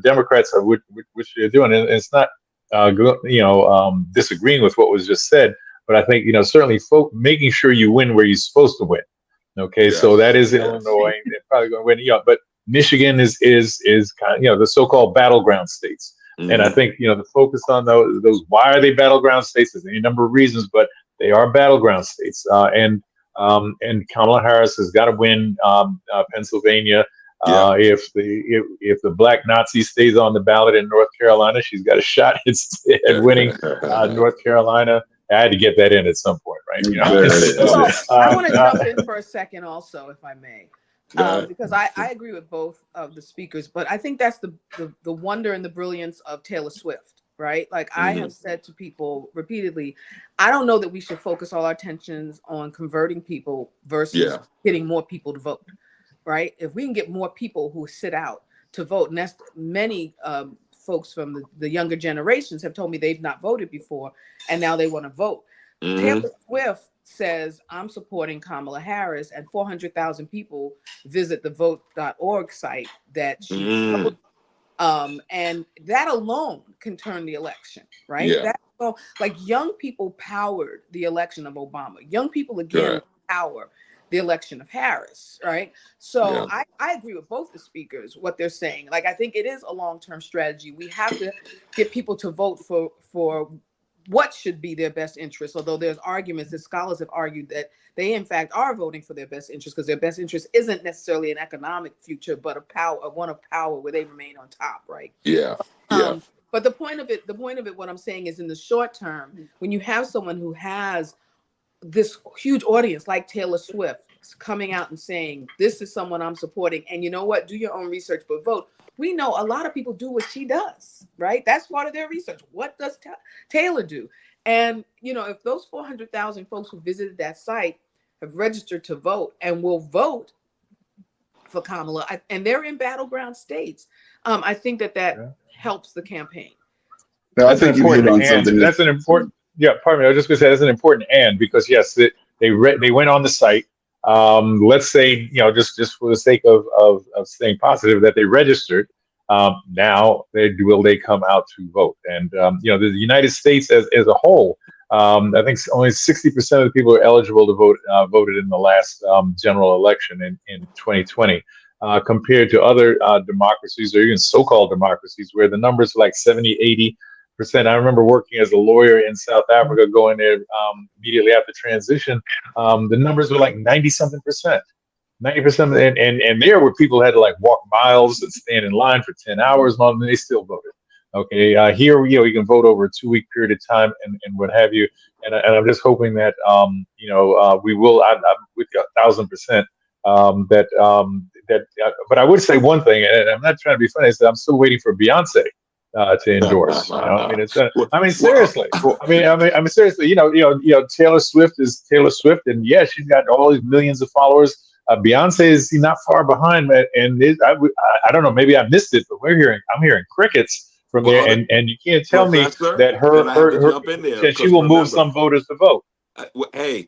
Democrats are, which they're doing, and it's not disagreeing with what was just said, but I think certainly making sure you win where you're supposed to win. Okay, so that is Illinois. They're probably going to win. But Michigan is kind of the so-called battleground states, and I think the focus on those. Why are they battleground states? There's any number of reasons, but they are battleground states. And Kamala Harris has got to win Pennsylvania. If the black Nazi stays on the ballot in North Carolina, she's got a shot at winning North Carolina. I had to get that in at some point, right? I want to jump in for a second, also, if I may. Because I agree with both of the speakers, but I think that's the wonder and the brilliance of Taylor Swift, right? Like I have said to people repeatedly, I don't know that we should focus all our attentions on converting people versus getting more people to vote, right? If we can get more people who sit out to vote. And that's many folks from the younger generations have told me they've not voted before, and now they want to vote. Taylor Swift says, I'm supporting Kamala Harris, and 400,000 people visit the vote.org site that she and that alone can turn the election, right? Yeah. That, like, young people powered the election of Obama. Young people again power the election of Harris, right? So I agree with both the speakers, what they're saying. Like, I think it is a long-term strategy. We have to get people to vote for what should be their best interest, although there's arguments that scholars have argued that they in fact are voting for their best interest, because their best interest isn't necessarily an economic future, but one of power where they remain on top, right? But the point of it, what I'm saying is, in the short term, when you have someone who has this huge audience like Taylor Swift coming out and saying, this is someone I'm supporting, and you know what, do your own research but vote. We know a lot of people do what she does, right? That's part of their research. What does Taylor do? And, you know, if those 400,000 folks who visited that site have registered to vote and will vote for Kamala, and they're in battleground states, I think that helps the campaign. No, I think you hit on something. That's an important. Yeah, pardon me. I was just going to say that's an important and, because yes, they went on the site. Let's say, you know, just for the sake of staying positive, that they registered. Now will they come out to vote? And you know, the United States as a whole, I think only 60% of the people who are eligible to vote voted in the last general election in 2020, compared to other democracies, or even so-called democracies, where the numbers are like 70, 80%. I remember working as a lawyer in South Africa, going there immediately after transition. The numbers were like 90-something%. 90%, and there were people who had to like walk miles and stand in line for 10 hours, and they still voted. Okay, here, you know, you can vote over a 2-week period of time and what have you. And I'm just hoping that you know, we will. I'm with you 1,000%. But I would say one thing, and I'm not trying to be funny, is that I'm still waiting for Beyonce to endorse. You know, I mean, it's. I mean, seriously. I mean, seriously. You know, Taylor Swift is Taylor Swift, and yes, she's got all these millions of followers. Beyonce is not far behind, and I don't know, maybe I missed it, but I'm hearing crickets from there, and you can't tell me that she will move some voters to vote. Hey,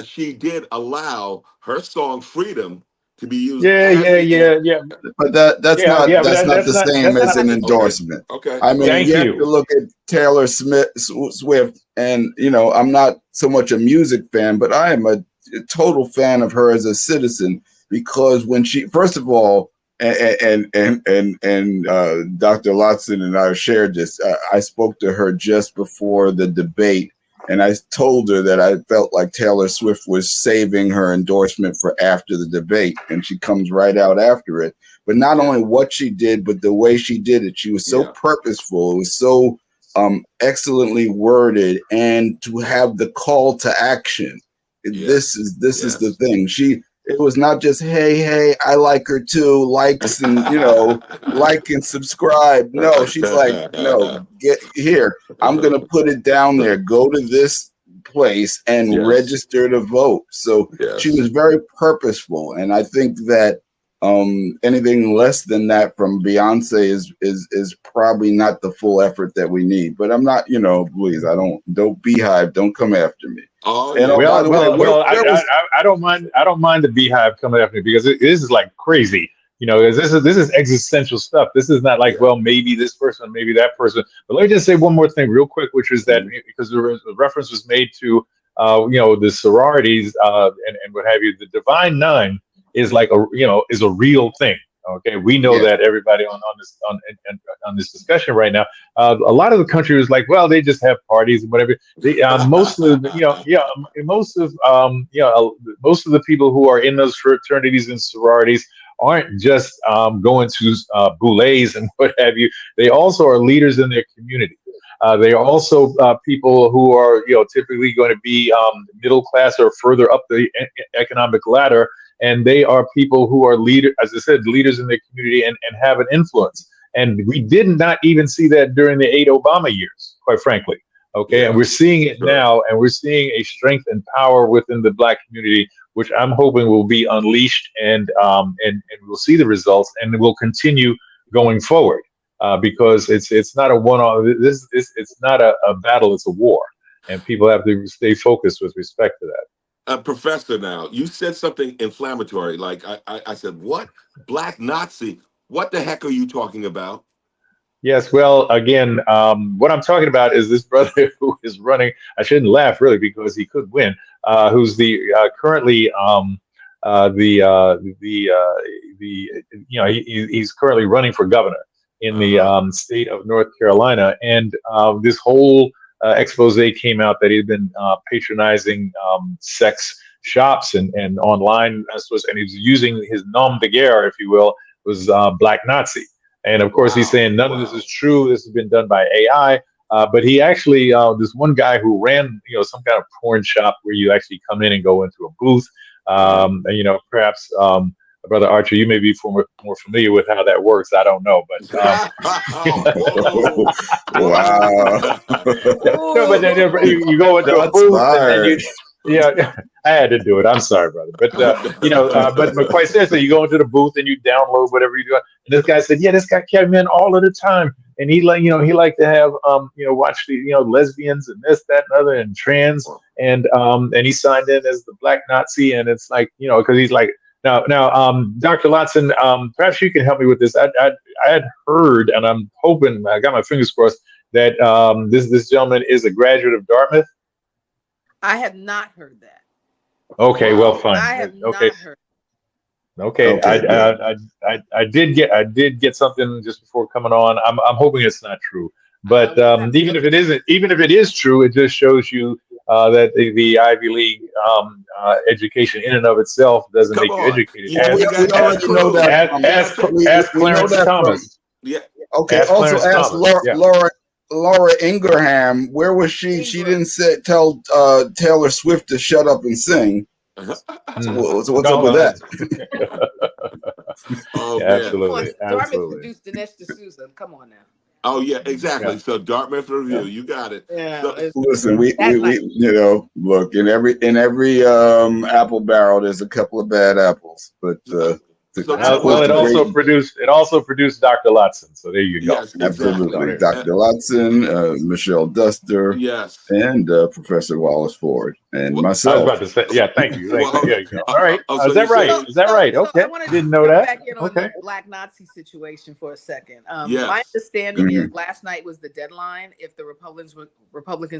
she did allow her song "Freedom" to be used. Yeah. But that's not the same as an endorsement. Okay. I mean, you have to look at Taylor Swift, and you know, I'm not so much a music fan, but I am a total fan of her as a citizen, because when she, first of all, and Dr. Lotson and I shared this, I spoke to her just before the debate, and I told her that I felt like Taylor Swift was saving her endorsement for after the debate, and she comes right out after it. But not only what she did, but the way she did it. She was so purposeful. It was so excellently worded, and to have the call to action. This is the thing. It was not just, hey, I like her too, likes and, you know, like and subscribe. No, she's like, no, get here. I'm going to put it down there. Go to this place and register to vote. So she was very purposeful. And I think that anything less than that from Beyonce is probably not the full effort that we need. But I'm not, you know, please, don't Beehive, don't come after me. Oh, and I don't mind the Beehive coming after me, because this is like crazy. You know, this is existential stuff. This is not like, well, maybe this person, maybe that person. But let me just say one more thing real quick, which is that because the reference was made to, you know, the sororities and what have you, the Divine Nine is like is a real thing. Okay, we know that everybody on this discussion right now, a lot of the country was like, well, they just have parties and whatever. Most of the people who are in those fraternities and sororities aren't just going to boulets and what have you. They also are leaders in their community. They are also people who are, you know, typically going to be middle class or further up the economic ladder. And they are people who are as I said, leaders in their community and have an influence. And we did not even see that during the 8 Obama years, quite frankly. Okay, and we're seeing it now, and we're seeing a strength and power within the Black community which I'm hoping will be unleashed, and we'll see the results, and it will continue going forward, because it's not a one-off. It's not a battle; it's a war, and people have to stay focused with respect to that. Professor, now you said something inflammatory. Like I said, what? Black Nazi? What the heck are you talking about? Yes, well, again, what I'm talking about is this brother who is running. I shouldn't laugh really because he could win. Who's the currently he's currently running for governor in the state of North Carolina, and this whole expose came out that he'd been patronizing sex shops and online, and he was using his nom de guerre, if you will, was Black Nazi. And of course, he's saying none of this is true. This has been done by AI. But he actually, this one guy who ran, some kind of porn shop where you actually come in and go into a booth. And, perhaps, Brother Archer, you may be more familiar with how that works. I don't know, but wow. No, but then you go into a booth and then you. Yeah, I had to do it. I'm sorry, brother. But but quite seriously, you go into the booth and you download whatever you do. And this guy said, yeah, this guy came in all of the time, and he liked to have watch the lesbians and this, that, and other, and trans, and he signed in as the Black Nazi, and it's like because he's like now Dr. Lotson, perhaps you can help me with this. I had heard, and I'm hoping, I got my fingers crossed that this gentleman is a graduate of Dartmouth. I have not heard that. Okay, well, fine. I have not heard. Okay, I did get something just before coming on. I'm hoping it's not true, but even if it is true, it just shows you that the Ivy League education in and of itself doesn't make you educated. Ask Clarence Thomas. Yeah. Okay. Ask also, Clarence ask Thomas. Laura Ingraham, where was she? She didn't tell Taylor Swift to shut up and sing. So what's up with that? Oh, yeah, man. absolutely. Dartmouth produced Dinesh D'Souza. Come on now. Oh yeah, exactly. Yeah. So Dartmouth Review, you got it. Yeah. So, Listen, we look, in every apple barrel there's a couple of bad apples, but it also produced Dr. Lotson. So there you go. Yes, absolutely, exactly. Dr. Lotson, Michelle Duster, yes, and Professor Wallace Ford, and myself. I was about to say, yeah, thank you. All right, so is that right? Is that right? Okay, I want to didn't know that. back in on Okay, the Black Nazi situation for a second. Yes. My understanding is last night was the deadline if the Republicans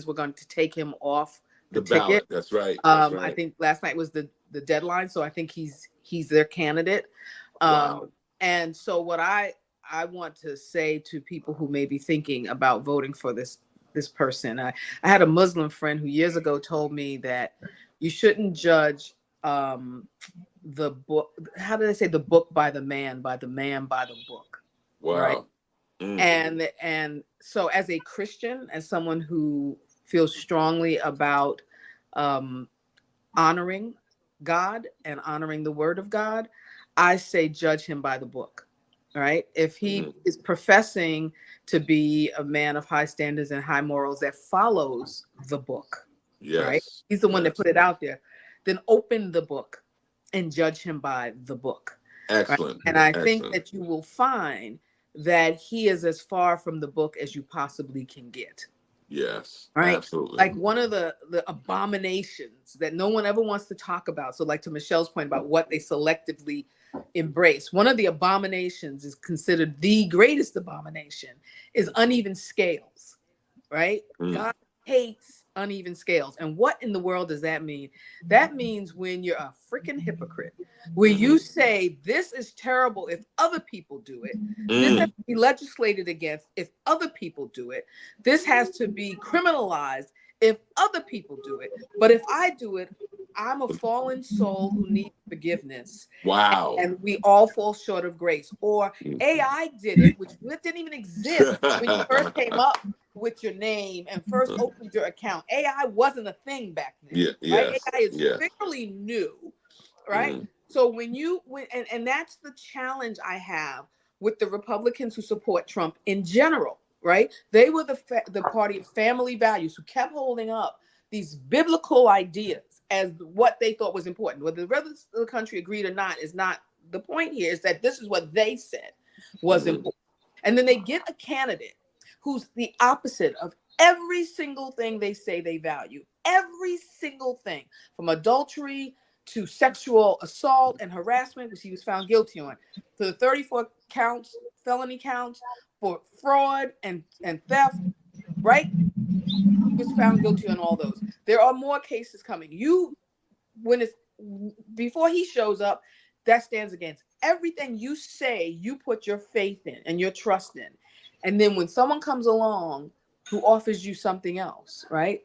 were going to take him off the ticket. ballot. That's right. I think last night was the deadline, so I think he's their candidate. Wow. And so what I want to say to people who may be thinking about voting for this person, I had a Muslim friend who years ago told me that you shouldn't judge the book. How do they say, the book by the man by the book? Wow. Right. And so as a Christian, as someone who feels strongly about honoring God and honoring the word of God, I say judge him by the book. Right? If he is professing to be a man of high standards and high morals that follows the book, right? He's the one that put it out there. Then open the book and judge him by the book. Excellent. Right? And I think that you will find that he is as far from the book as you possibly can get. Yes, right. Absolutely. Like one of the abominations that no one ever wants to talk about. So like to Michelle's point about what they selectively embrace, one of the abominations is considered the greatest abomination is uneven scales, right? God hates uneven scales. And what in the world does that mean? That means when you're a freaking hypocrite, where you say this is terrible if other people do it, this has to be legislated against if other people do it, this has to be criminalized if other people do it, but if I do it, I'm a fallen soul who needs forgiveness. Wow. And we all fall short of grace. Or AI did it, which didn't even exist when you first came up with your name and first opened your account. AI wasn't a thing back then. Right? AI is fairly new, right? So when that's the challenge I have with the Republicans who support Trump in general, right? They were the party of family values who kept holding up these biblical ideas as what they thought was important. Whether the rest of the country agreed or not is not the point here. Is that this is what they said was important. And then they get a candidate who's the opposite of every single thing they say they value. Every single thing, from adultery to sexual assault and harassment, which he was found guilty on, to the 34 counts, felony counts for fraud and theft, right? He was found guilty on all those. There are more cases coming. Before he shows up, that stands against everything you say you put your faith in and your trust in. And then when someone comes along who offers you something else, right?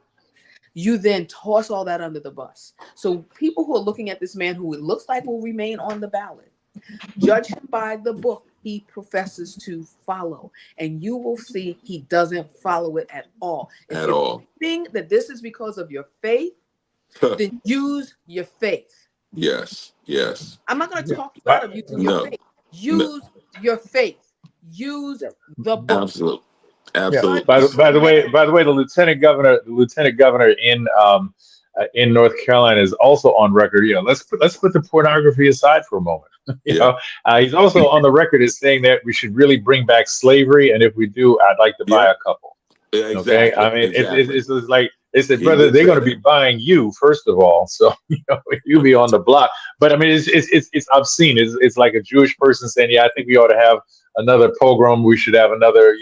You then toss all that under the bus. So people who are looking at this man who it looks like will remain on the ballot, judge him by the book he professes to follow. And you will see he doesn't follow it at all. If you think that this is because of your faith, then use your faith. Yes. I'm not going to talk you out of using your faith. Use your faith. Use the book. Absolutely. Yeah. By the way, the lieutenant governor in North Carolina is also on record. Let's put the pornography aside for a moment. He's also on the record as saying that we should really bring back slavery, and if we do, I'd like to buy a couple. Exactly. Okay, I mean, it's like they said, brother, they're going to be buying you first of all, so you be on the block. But I mean, it's obscene. It's like a Jewish person saying, "Yeah, I think we ought to have another pogrom. We should have another,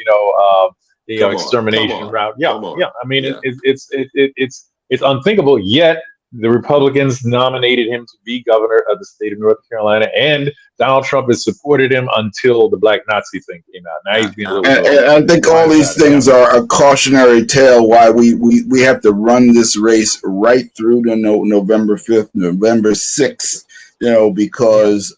extermination route." Yeah. I mean, it's unthinkable. Yet the Republicans nominated him to be governor of the state of North Carolina, and Donald Trump has supported him until the Black Nazi thing came out. Now he's being a little. And I think all these things are a cautionary tale why we have to run this race right through to November 5th, November 6th, because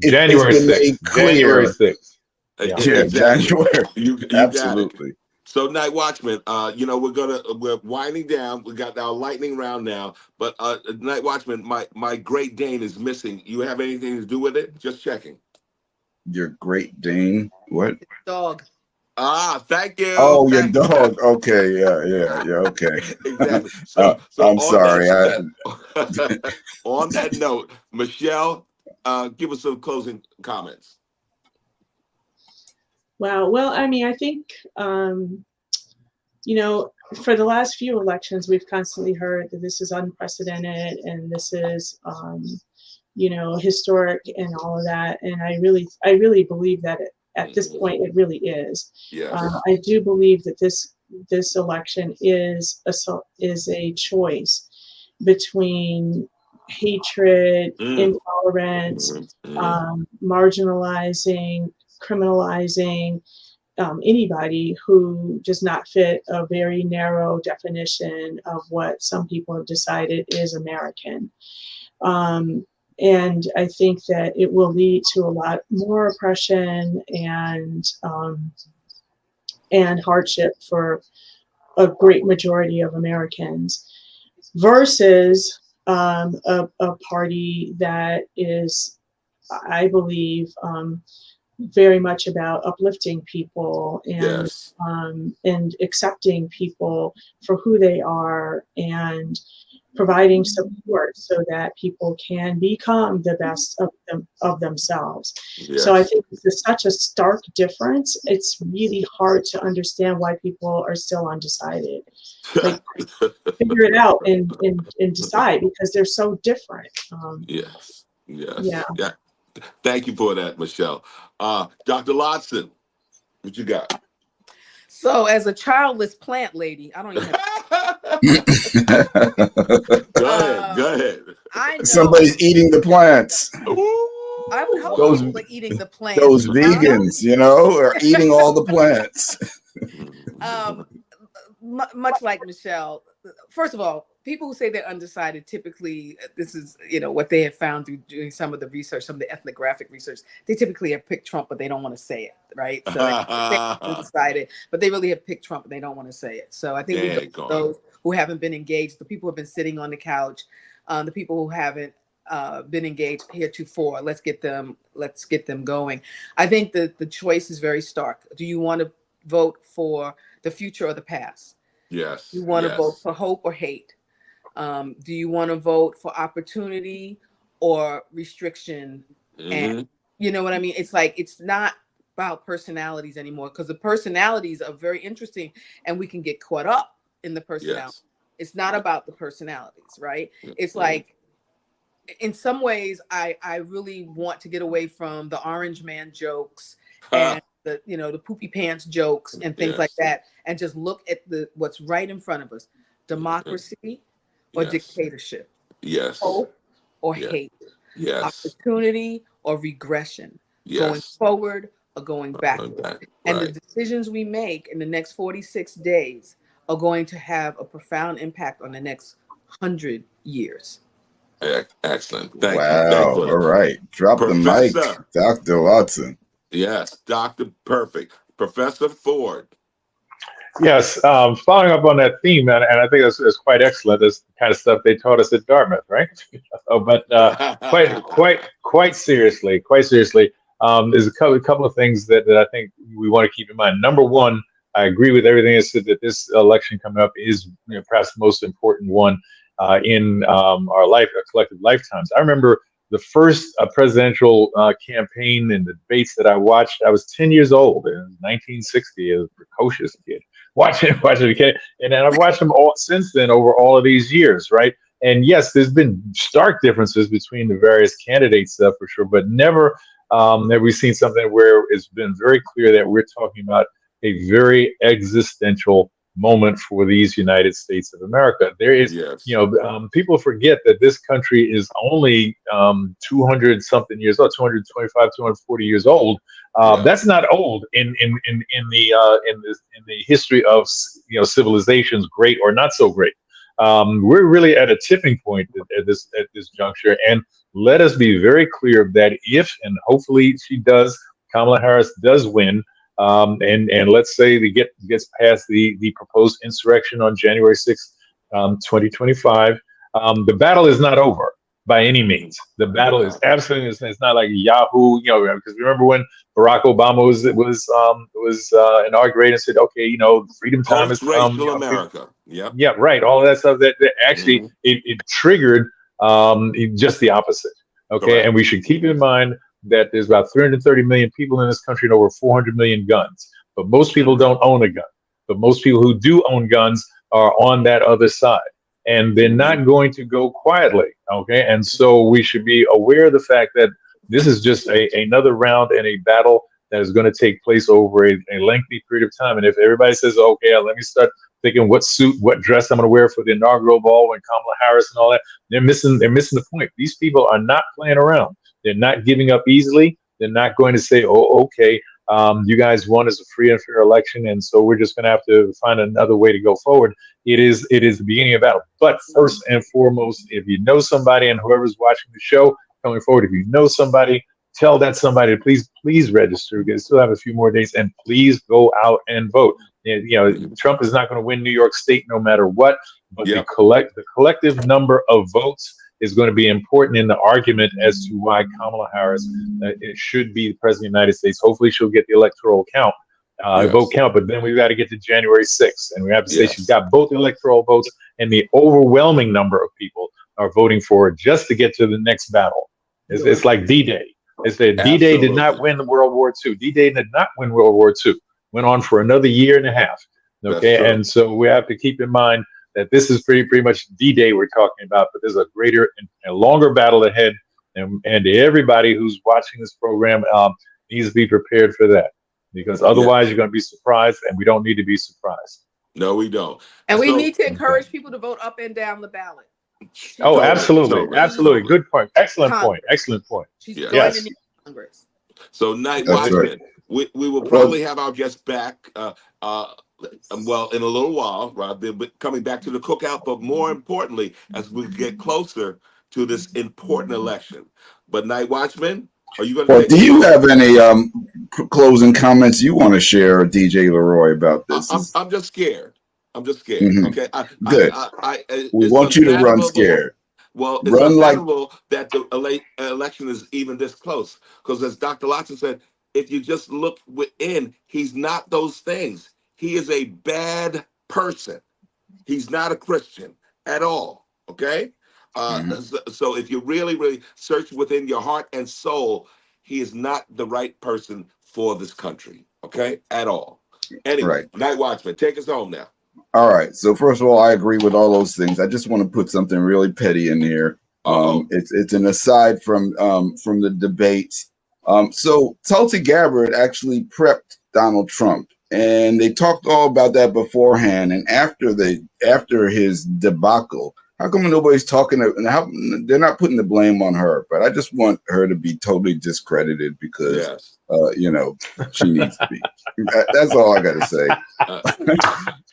January 6th. January 6th. January. You Absolutely. So, Night Watchman, we're winding down. We got our lightning round now, but Night Watchman, my Great Dane is missing. You have anything to do with it? Just checking. Your Great Dane? What? Dog. Thank you. Oh, your dog. Okay, yeah. Okay. Exactly. So I'm sorry. On that note, Michelle, give us some closing comments. Wow. Well, I mean, I think, for the last few elections, we've constantly heard that this is unprecedented and this is, historic and all of that. And I really believe that at this point, it really is. Yes. I do believe that this election is a choice between hatred, intolerance, marginalizing, criminalizing anybody who does not fit a very narrow definition of what some people have decided is American. And I think that it will lead to a lot more oppression and hardship for a great majority of Americans versus a party that is, I believe, very much about uplifting people and accepting people for who they are and providing support so that people can become the best of themselves. Yes. So I think this is such a stark difference. It's really hard to understand why people are still undecided. Like, figure it out and decide because they're so different. Yes. Yeah. Thank you for that, Michelle. Dr. Lotson, what you got? So, as a childless plant lady, I don't even have Go ahead. I know. Somebody's eating the plants. I would hope people are eating the plants. Those vegans, are eating all the plants. Much like Michelle, first of all, people who say they're undecided, typically, this is, what they have found through doing some of the research, some of the ethnographic research, they typically have picked Trump, but they don't want to say it, right? So they're undecided, but they really have picked Trump, but they don't want to say it. So I think those who haven't been engaged, the people who have been sitting on the couch, the people who haven't been engaged heretofore, let's get them going. I think that the choice is very stark. Do you want to vote for the future or the past? Yes. You want to vote for hope or hate? Do you want to vote for opportunity or restriction? And you know what I mean? It's like, it's not about personalities anymore, because the personalities are very interesting and we can get caught up in the personality. It's not about the personalities, right? It's like, in some ways, I really want to get away from the orange man jokes and the, you know, the poopy pants jokes and things like that, and just look at what's right in front of us: democracy or dictatorship, hope or hate, opportunity or regression, going forward or going backward. And the decisions we make in the next 46 days are going to have a profound impact on the next 100 years. Excellent. Thank you. Wow. All right. Drop the mic, Dr. Lotson. Yes, Dr. Perfect. Professor Ford. Yes, following up on that theme, and I think that's quite excellent. That's the kind of stuff they taught us at Dartmouth, right? But quite seriously, there's a couple of things that I think we want to keep in mind. Number one, I agree with everything that said, that this election coming up is, you know, perhaps the most important one in our collective lifetimes. I remember the first presidential campaign and the debates that I watched. I was 10 years old in 1960, as a precocious kid, watching okay, and then I've watched them all since then over all of these years, right? And yes, there's been stark differences between the various candidates, for sure, but never have we seen something where it's been very clear that we're talking about a very existential moment for these United States of America. There is, you know, people forget that this country is only 200 something years old, 225, 240 years old. That's not old in the history of, you know, civilizations, great or not so great. We're really at a tipping point at this juncture, and let us be very clear that if, and hopefully Kamala Harris does win, and let's say they gets past the proposed insurrection on January 6th, 2025, the battle is not over by any means. The battle is absolutely, it's not like Yahoo, you know, because remember when Barack Obama was inaugurated and said, okay, you know, freedom time has come. Post-racial America. Yeah, right. All of that stuff that actually it triggered just the opposite. Okay, and we should keep in mind that there's about 330 million people in this country and over 400 million guns. But most people don't own a gun. But most people who do own guns are on that other side. And they're not going to go quietly. Okay, and so we should be aware of the fact that this is just another round in a battle that is going to take place over a lengthy period of time. And if everybody says, okay, let me start thinking what suit, what dress I'm going to wear for the inaugural ball when Kamala Harris and all that, they're missing the point. These people are not playing around. They're not giving up easily. They're not going to say, oh, okay, you guys won as a free and fair election, and so we're just going to have to find another way to go forward. It is the beginning of battle. But first and foremost, if you know somebody, and whoever's watching the show coming forward, if you know somebody, tell that somebody to please register. We still have a few more days, and please go out and vote. You know, Trump is not going to win New York State no matter what, but the collective number of votes is going to be important in the argument as to why Kamala Harris should be the president of the United States. Hopefully she'll get the electoral vote count, but then we've got to get to January 6th, and we have to say she's got both electoral votes, and the overwhelming number of people are voting for her just to get to the next battle. It's like D-Day. It's that D-Day did not win World War II. D-Day did not win World War II. Went on for another year and a half. Okay, and so we have to keep in mind that this is pretty much D-Day we're talking about, but there's a greater and longer battle ahead, and everybody who's watching this program needs to be prepared for that, because otherwise you're going to be surprised, and we don't need to be surprised. No, we don't. And we need to encourage people to vote up and down the ballot. Oh, absolutely. Good point. Excellent point. She's joining the Congress. So, NightWatchman, we will probably have our guests back. Well, in a little while, right? They'll be coming back to the cookout, but more importantly, as we get closer to this important election. But NightWatchman, are you going to? Well, do you have any closing comments you want to share, DJ LeRoy, about this? I'm just scared. Mm-hmm. Okay. Good. We want you to run scared. Well, it's unfathomable that the election is even this close. Because as Dr. Lotson said, if you just look within, he's not those things. He is a bad person. He's not a Christian at all. Okay. Mhm. So if you really, really search within your heart and soul, he is not the right person for this country. Okay, at all. Anyway, Right. Night Watchman, take us home now. All right. So first of all, I agree with all those things. I just want to put something really petty in here. Uh-oh. It's an aside from the debates. So Tulsi Gabbard actually prepped Donald Trump, and they talked all about that beforehand. And after his debacle, how come nobody's talking? How they're not putting the blame on her? But I just want her to be totally discredited because Yes. she needs to be. That's all I got to say. Uh,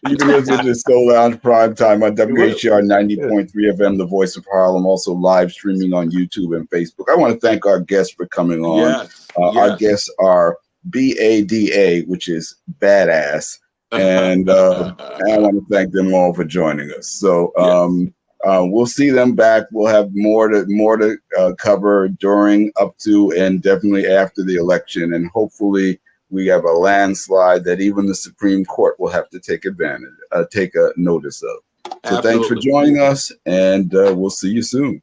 You can listen to Soul Lounge Prime Time on WHR 90.3 FM, the voice of Harlem, also live streaming on YouTube and Facebook. I want to thank our guests for coming on. yes. Our Yes. guests are BADA, which is badass, and I want to thank them all for joining us. So we'll see them back. We'll have more to cover during, up to, and definitely after the election, and hopefully we have a landslide that even the Supreme Court will have to take a notice of. So thanks for Absolutely. joining us, and we'll see you soon.